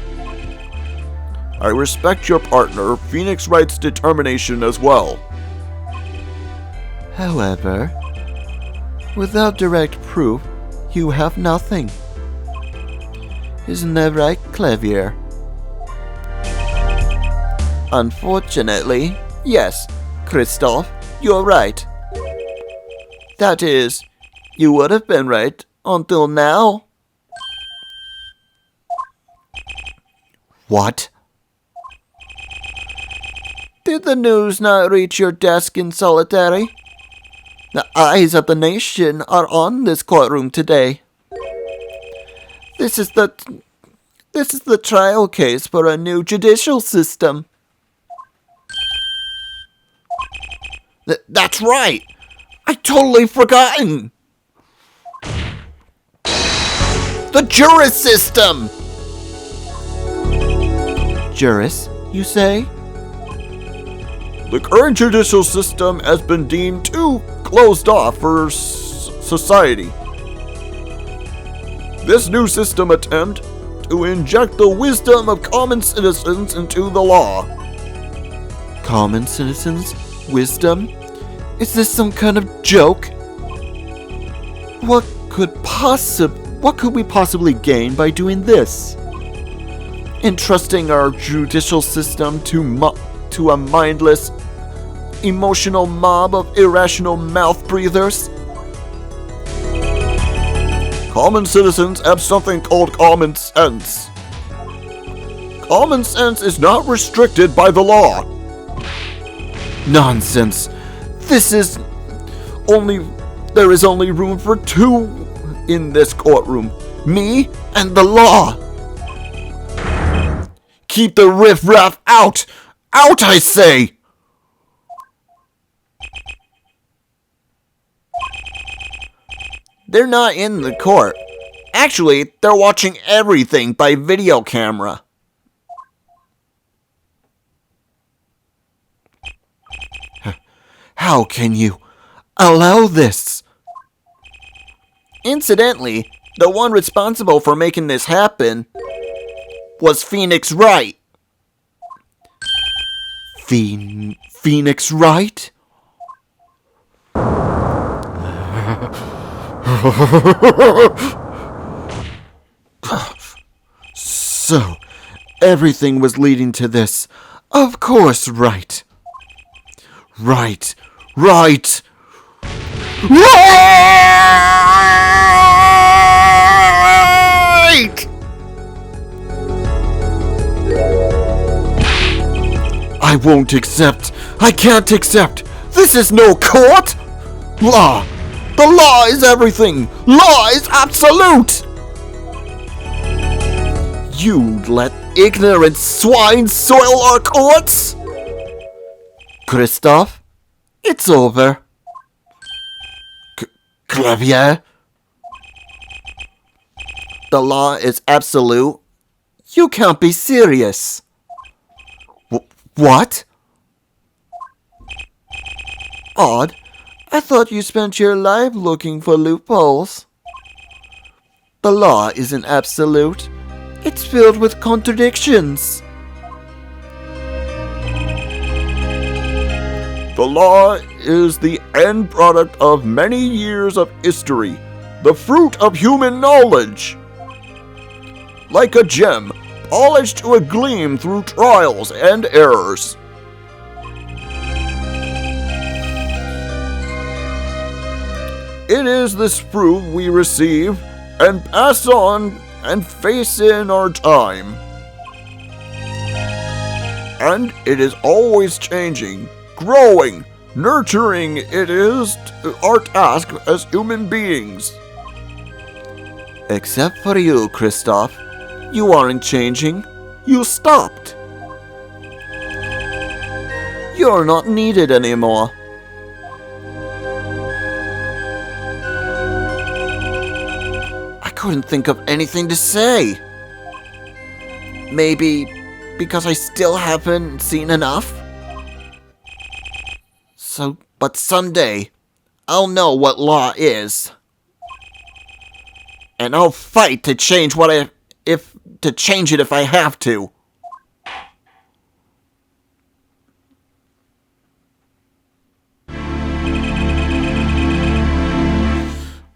I respect your partner, Phoenix Wright's determination as well. However, without direct proof, you have nothing. Isn't that right, Clavier? Unfortunately, yes, Christoph, you're right. That is, you would have been right until now. What? Did the news not reach your desk in solitary? The eyes of the nation are on this courtroom today. This is the trial case for a new judicial system. That's right! I totally forgotten! The juris system! Juris, you say? The current judicial system has been deemed too closed off for society. This new system attempts to inject the wisdom of common citizens into the law. Common citizens? Wisdom? Is this some kind of joke? What could we possibly gain by doing this? Entrusting our judicial system to a mindless, emotional mob of irrational mouth breathers? Common citizens have something called common sense. Common sense is not restricted by the law. Nonsense. There is only room for two in this courtroom. Me and the law. Keep the riffraff out! Out, I say! They're not in the court. Actually, they're watching everything by video camera. How can you allow this? Incidentally, the one responsible for making this happen was Phoenix Wright. Phoenix Wright? So, everything was leading to this. Of course, Right. Right. I won't accept. I can't accept. This is no court. Law. The law is everything. Law is absolute. You let ignorant swine soil our courts? Christoph, it's over. Clavier? The law is absolute? You can't be serious. What? Odd. I thought you spent your life looking for loopholes. The law isn't absolute. It's filled with contradictions. The law is the end product of many years of history, the fruit of human knowledge. Like a gem, polished to a gleam through trials and errors. It is this fruit we receive and pass on and face in our time. And it is always changing, growing, Nurturing it is our task as human beings. Except for you, Kristoff. You aren't changing. You stopped. You're not needed anymore. I couldn't think of anything to say. Maybe because I still haven't seen enough? But someday, I'll know what law is. And I'll fight to change change it if I have to.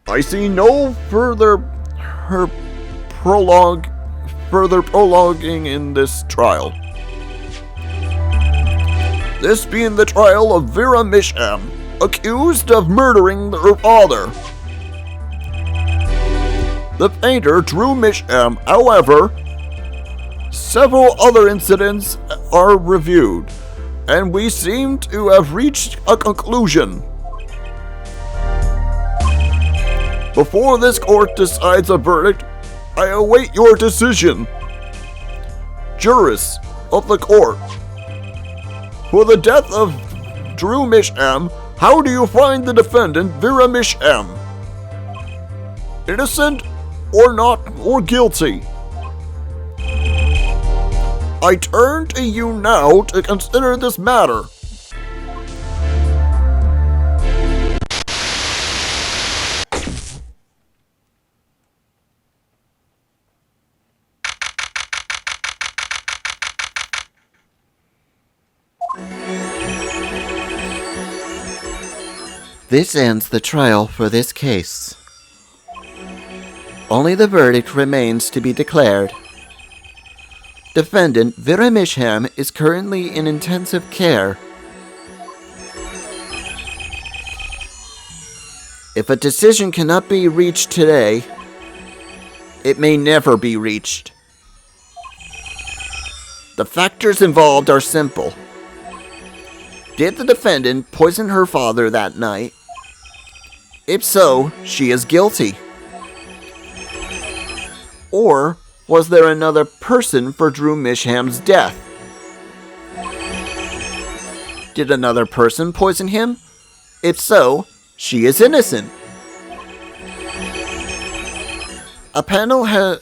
I see no further prologuing in this trial. This being the trial of Vera Misham, accused of murdering her father. The painter Drew Misham, however, several other incidents are reviewed, and we seem to have reached a conclusion. Before this court decides a verdict, I await your decision. Jurists of the court, for the death of Drew Misham, how do you find the defendant, Vera Misham? Innocent or not, or guilty? I turn to you now to consider this matter. This ends the trial for this case. Only the verdict remains to be declared. Defendant Vera Misham is currently in intensive care. If a decision cannot be reached today, it may never be reached. The factors involved are simple. Did the defendant poison her father that night? If so, she is guilty. Or was there another person for Drew Misham's death? Did another person poison him? If so, she is innocent. A panel has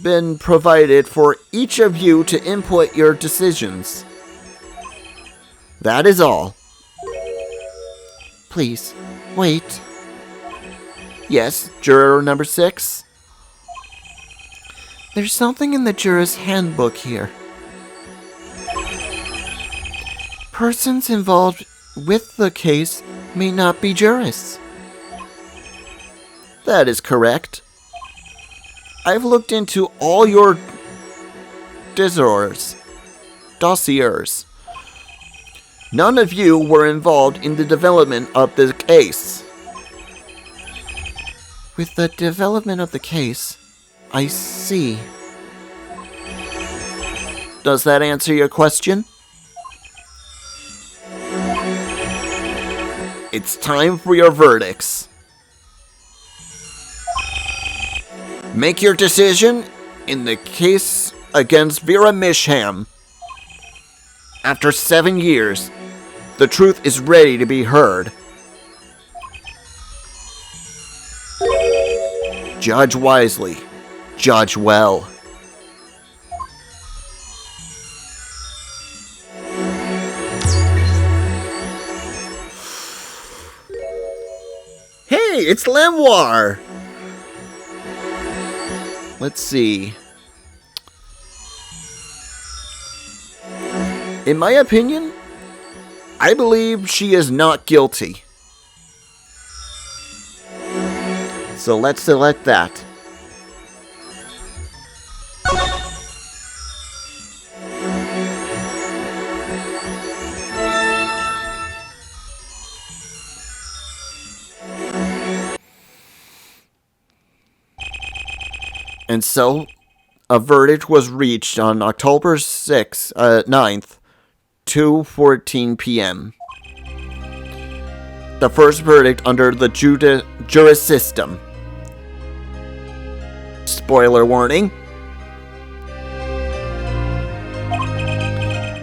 been provided for each of you to input your decisions. That is all. Please, wait. Yes, juror number 6? There's something in the juror's handbook here. Persons involved with the case may not be jurists. That is correct. I've looked into all your dossiers. None of you were involved in the development of the case. With the development of the case, I see. Does that answer your question? It's time for your verdicts. Make your decision in the case against Vera Misham. After 7 years, the truth is ready to be heard. Judge wisely. Judge well. Hey, it's Lemoir! Let's see. In my opinion, I believe she is not guilty. So let's select that. And so, a verdict was reached on October 9th, 2:14 p.m. the first verdict under the juris system. Spoiler warning.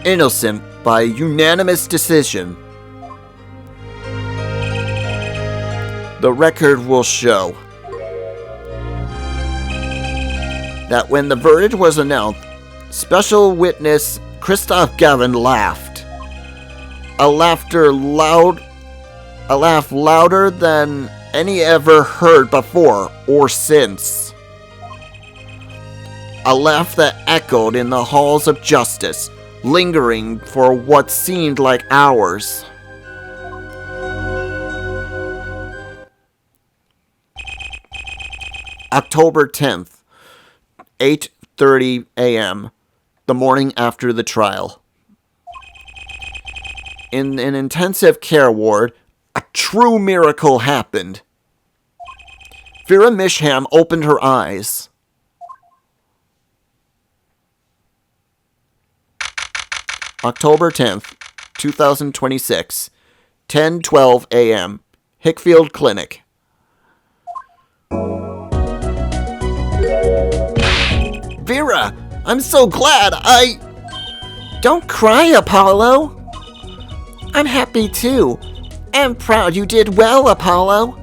Innocent by unanimous decision. The record will show that when the verdict was announced, special witness Christoph Gavin laughed. A laugh louder than any ever heard before or since. A laugh that echoed in the halls of justice, lingering for what seemed like hours. October 10th, 8:30 a.m., the morning after the trial. In an intensive care ward, a true miracle happened. Vera Misham opened her eyes. October 10th, 2026, 10:12 a.m., Hickfield Clinic. Vera, I'm so glad Don't cry, Apollo. I'm happy too, and proud you did well, Apollo.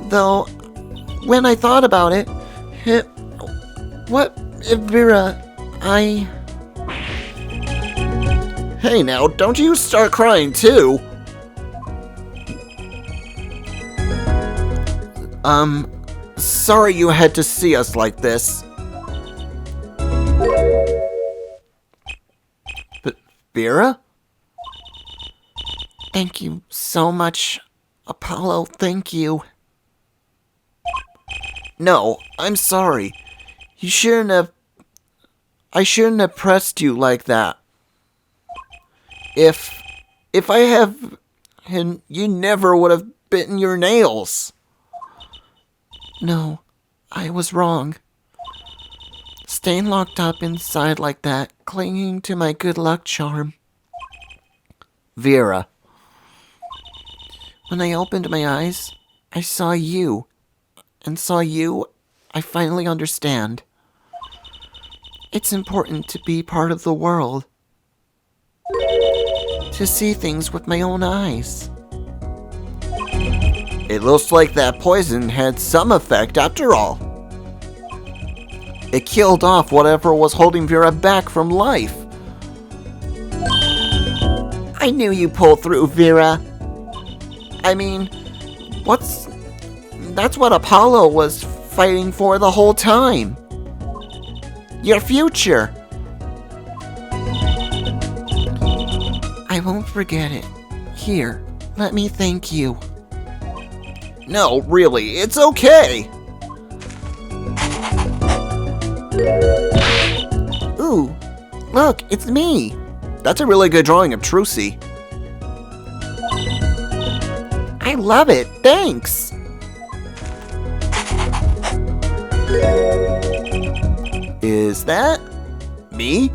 Though, when I thought about it, Vera, Hey now, don't you start crying too. Sorry you had to see us like this. But, Vera? Thank you so much, Apollo, thank you. No, I'm sorry. I shouldn't have pressed you like that. If I have, and you never would have bitten your nails. No, I was wrong. Staying locked up inside like that, clinging to my good luck charm. Vera. When I opened my eyes, I saw you. And saw you, I finally understand. It's important to be part of the world. To see things with my own eyes. It looks like that poison had some effect after all. It killed off whatever was holding Vera back from life. I knew you pulled through, Vera. I mean, that's what Apollo was fighting for the whole time. Your future. I won't forget it. Here, let me thank you. No, really, it's okay. Ooh, look, it's me. That's a really good drawing of Trucy. I love it, thanks. Is that me?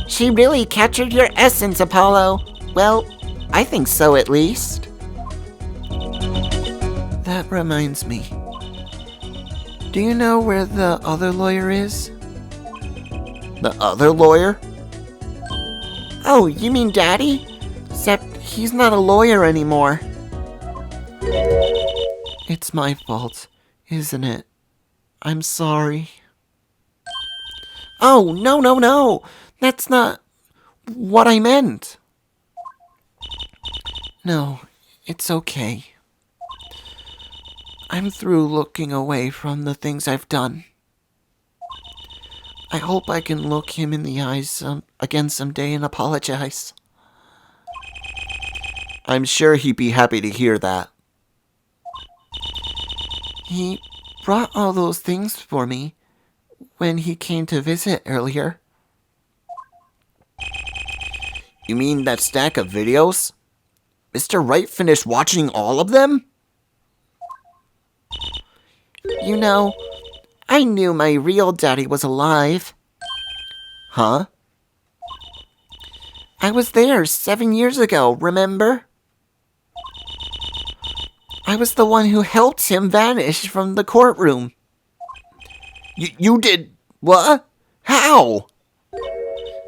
She really captured your essence, Apollo. Well, I think so at least. That reminds me. Do you know where the other lawyer is? The other lawyer? Oh, you mean Daddy? Except he's not a lawyer anymore. It's my fault, isn't it? I'm sorry. Oh, no. That's not what I meant. No, it's okay. I'm through looking away from the things I've done. I hope I can look him in the eyes again someday and apologize. I'm sure he'd be happy to hear that. He brought all those things for me when he came to visit earlier. You mean that stack of videos? Mr. Wright finished watching all of them? You know, I knew my real daddy was alive. Huh? I was there 7 years ago, remember? I was the one who helped him vanish from the courtroom. You did what? How?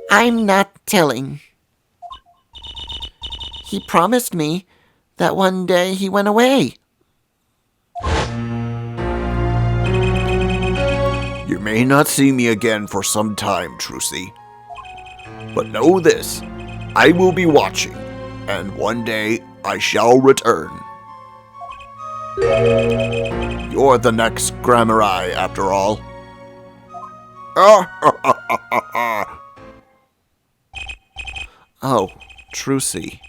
I'm not telling. He promised me that one day he went away. You may not see me again for some time, Trucy. But know this, I will be watching, and one day I shall return. You're the next Grammari, after all. Oh, Trucy.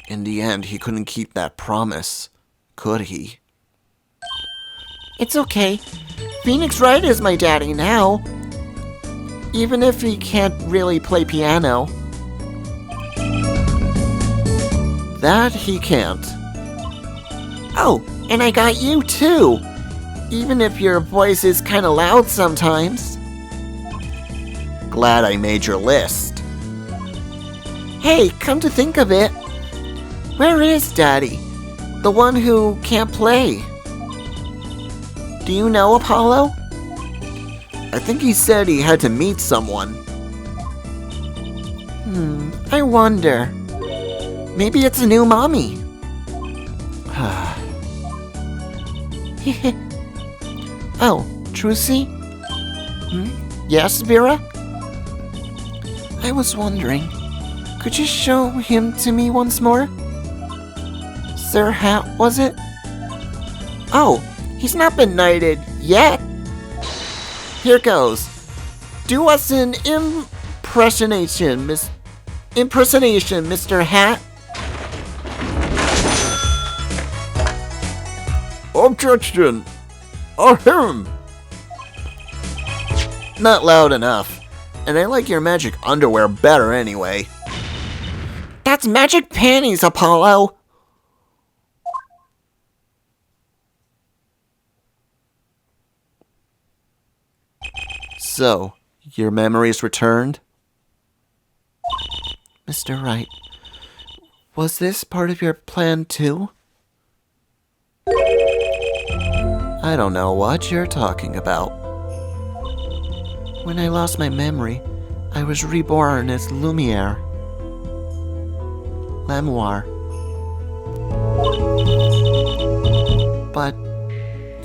In the end, he couldn't keep that promise, could he? It's okay. Phoenix Wright is my daddy now. Even if he can't really play piano. That he can't. Oh, and I got you too. Even if your voice is kinda loud sometimes. Glad I made your list. Hey, come to think of it, where is Daddy? The one who can't play. Do you know, Apollo? I think he said he had to meet someone. I wonder. Maybe it's a new mommy. Oh, Trucy? Yes, Vera? I was wondering, could you show him to me once more? Sir Hat, was it? Oh, he's not been knighted yet. Here goes. Do us an impersonation, Mr. Hat. Objection! Ahem! Not loud enough. And I like your magic underwear better anyway. That's magic panties, Apollo. So, your memories returned? Mr. Wright, was this part of your plan too? I don't know what you're talking about. When I lost my memory, I was reborn as Lumiere. Lamoire. But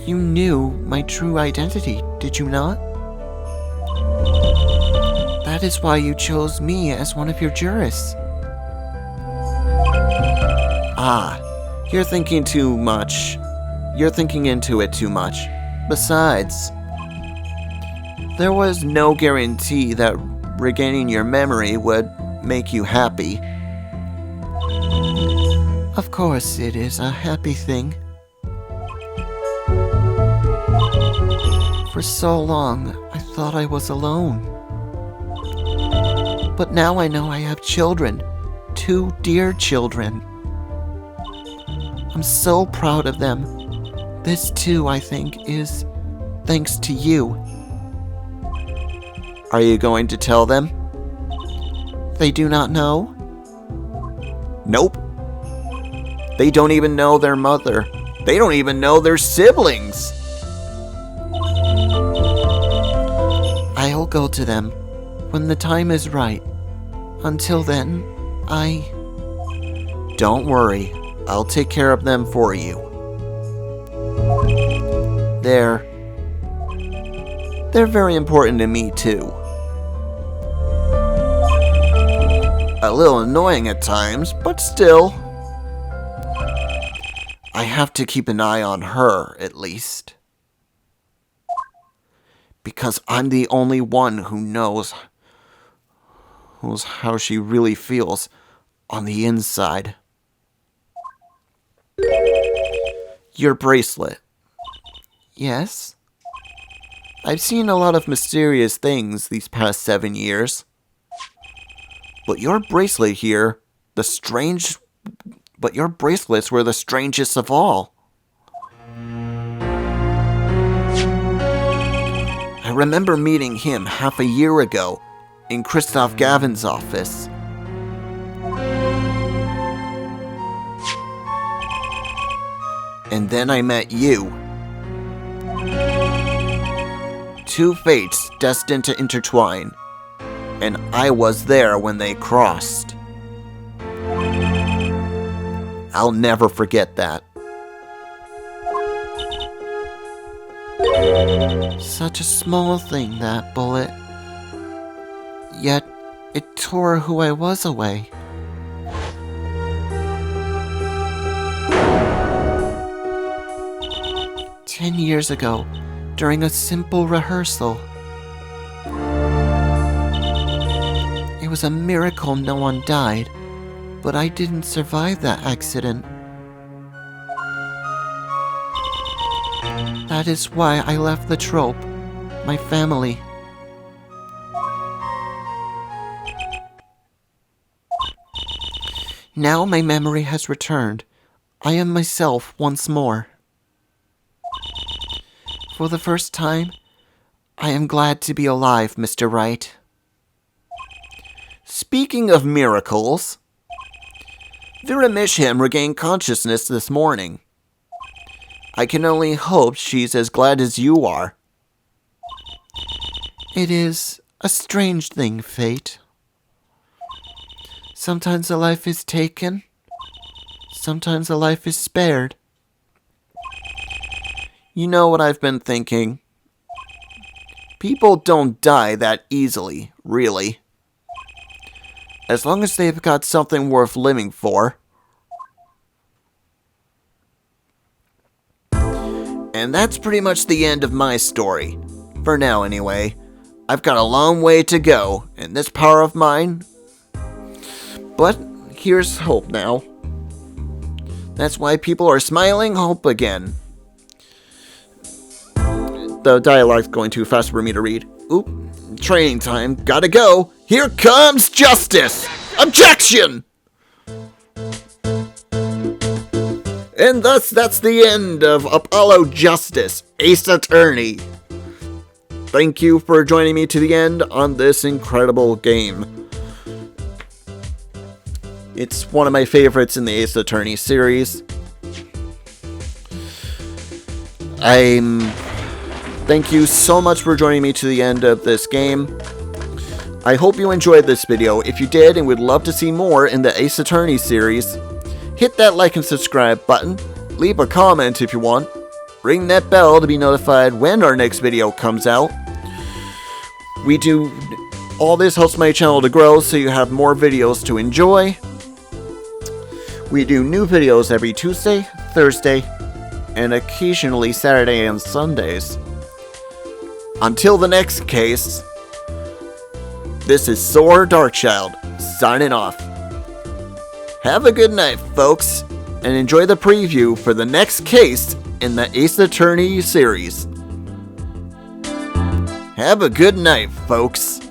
you knew my true identity, did you not? That is why you chose me as one of your jurists. Ah, you're thinking too much. You're thinking into it too much. Besides, there was no guarantee that regaining your memory would make you happy. Of course it is a happy thing. For so long, I thought I was alone. But now I know I have children. 2 dear children. I'm so proud of them. This too, I think, is thanks to you. Are you going to tell them? They do not know? Nope. They don't even know their mother. They don't even know their siblings. I'll go to them when the time is right. Until then, Don't worry. I'll take care of them for you. They're very important to me, too. A little annoying at times, but still. I have to keep an eye on her, at least. Because I'm the only one who knows how she really feels on the inside. Your bracelet. yes? I've seen a lot of mysterious things these past 7 years. But your bracelet here, but your bracelets were the strangest of all. I remember meeting him half a year ago in Christoph Gavin's office. And then I met you. Two fates destined to intertwine, and I was there when they crossed. I'll never forget that. Such a small thing, that bullet. Yet, it tore who I was away. "10 years ago, during a simple rehearsal. It was a miracle no one died, but I didn't survive that accident. That is why I left the trope, my family. Now my memory has returned. I am myself once more. For the first time, I am glad to be alive, Mr. Wright." Speaking of miracles, Vera Misham regained consciousness this morning. I can only hope she's as glad as you are. It is a strange thing, fate. Sometimes a life is taken, sometimes a life is spared. You know what I've been thinking? People don't die that easily, really. As long as they've got something worth living for. And that's pretty much the end of my story. For now, anyway. I've got a long way to go in this power of mine. But here's hope now. That's why people are smiling hope again. The dialogue's going too fast for me to read. Oop, training time, gotta go. Here comes justice! Objection! And thus, that's the end of Apollo Justice, Ace Attorney. Thank you for joining me to the end on this incredible game. It's one of my favorites in the Ace Attorney series. Thank you so much for joining me to the end of this game. I hope you enjoyed this video. If you did and would love to see more in the Ace Attorney series, hit that like and subscribe button, leave a comment if you want, ring that bell to be notified when our next video comes out. All this helps my channel to grow so you have more videos to enjoy. We do new videos every Tuesday, Thursday, and occasionally Saturday and Sundays. Until the next case, this is Saur Darkchylde signing off. Have a good night, folks, and enjoy the preview for the next case in the Ace Attorney series. Have a good night, folks.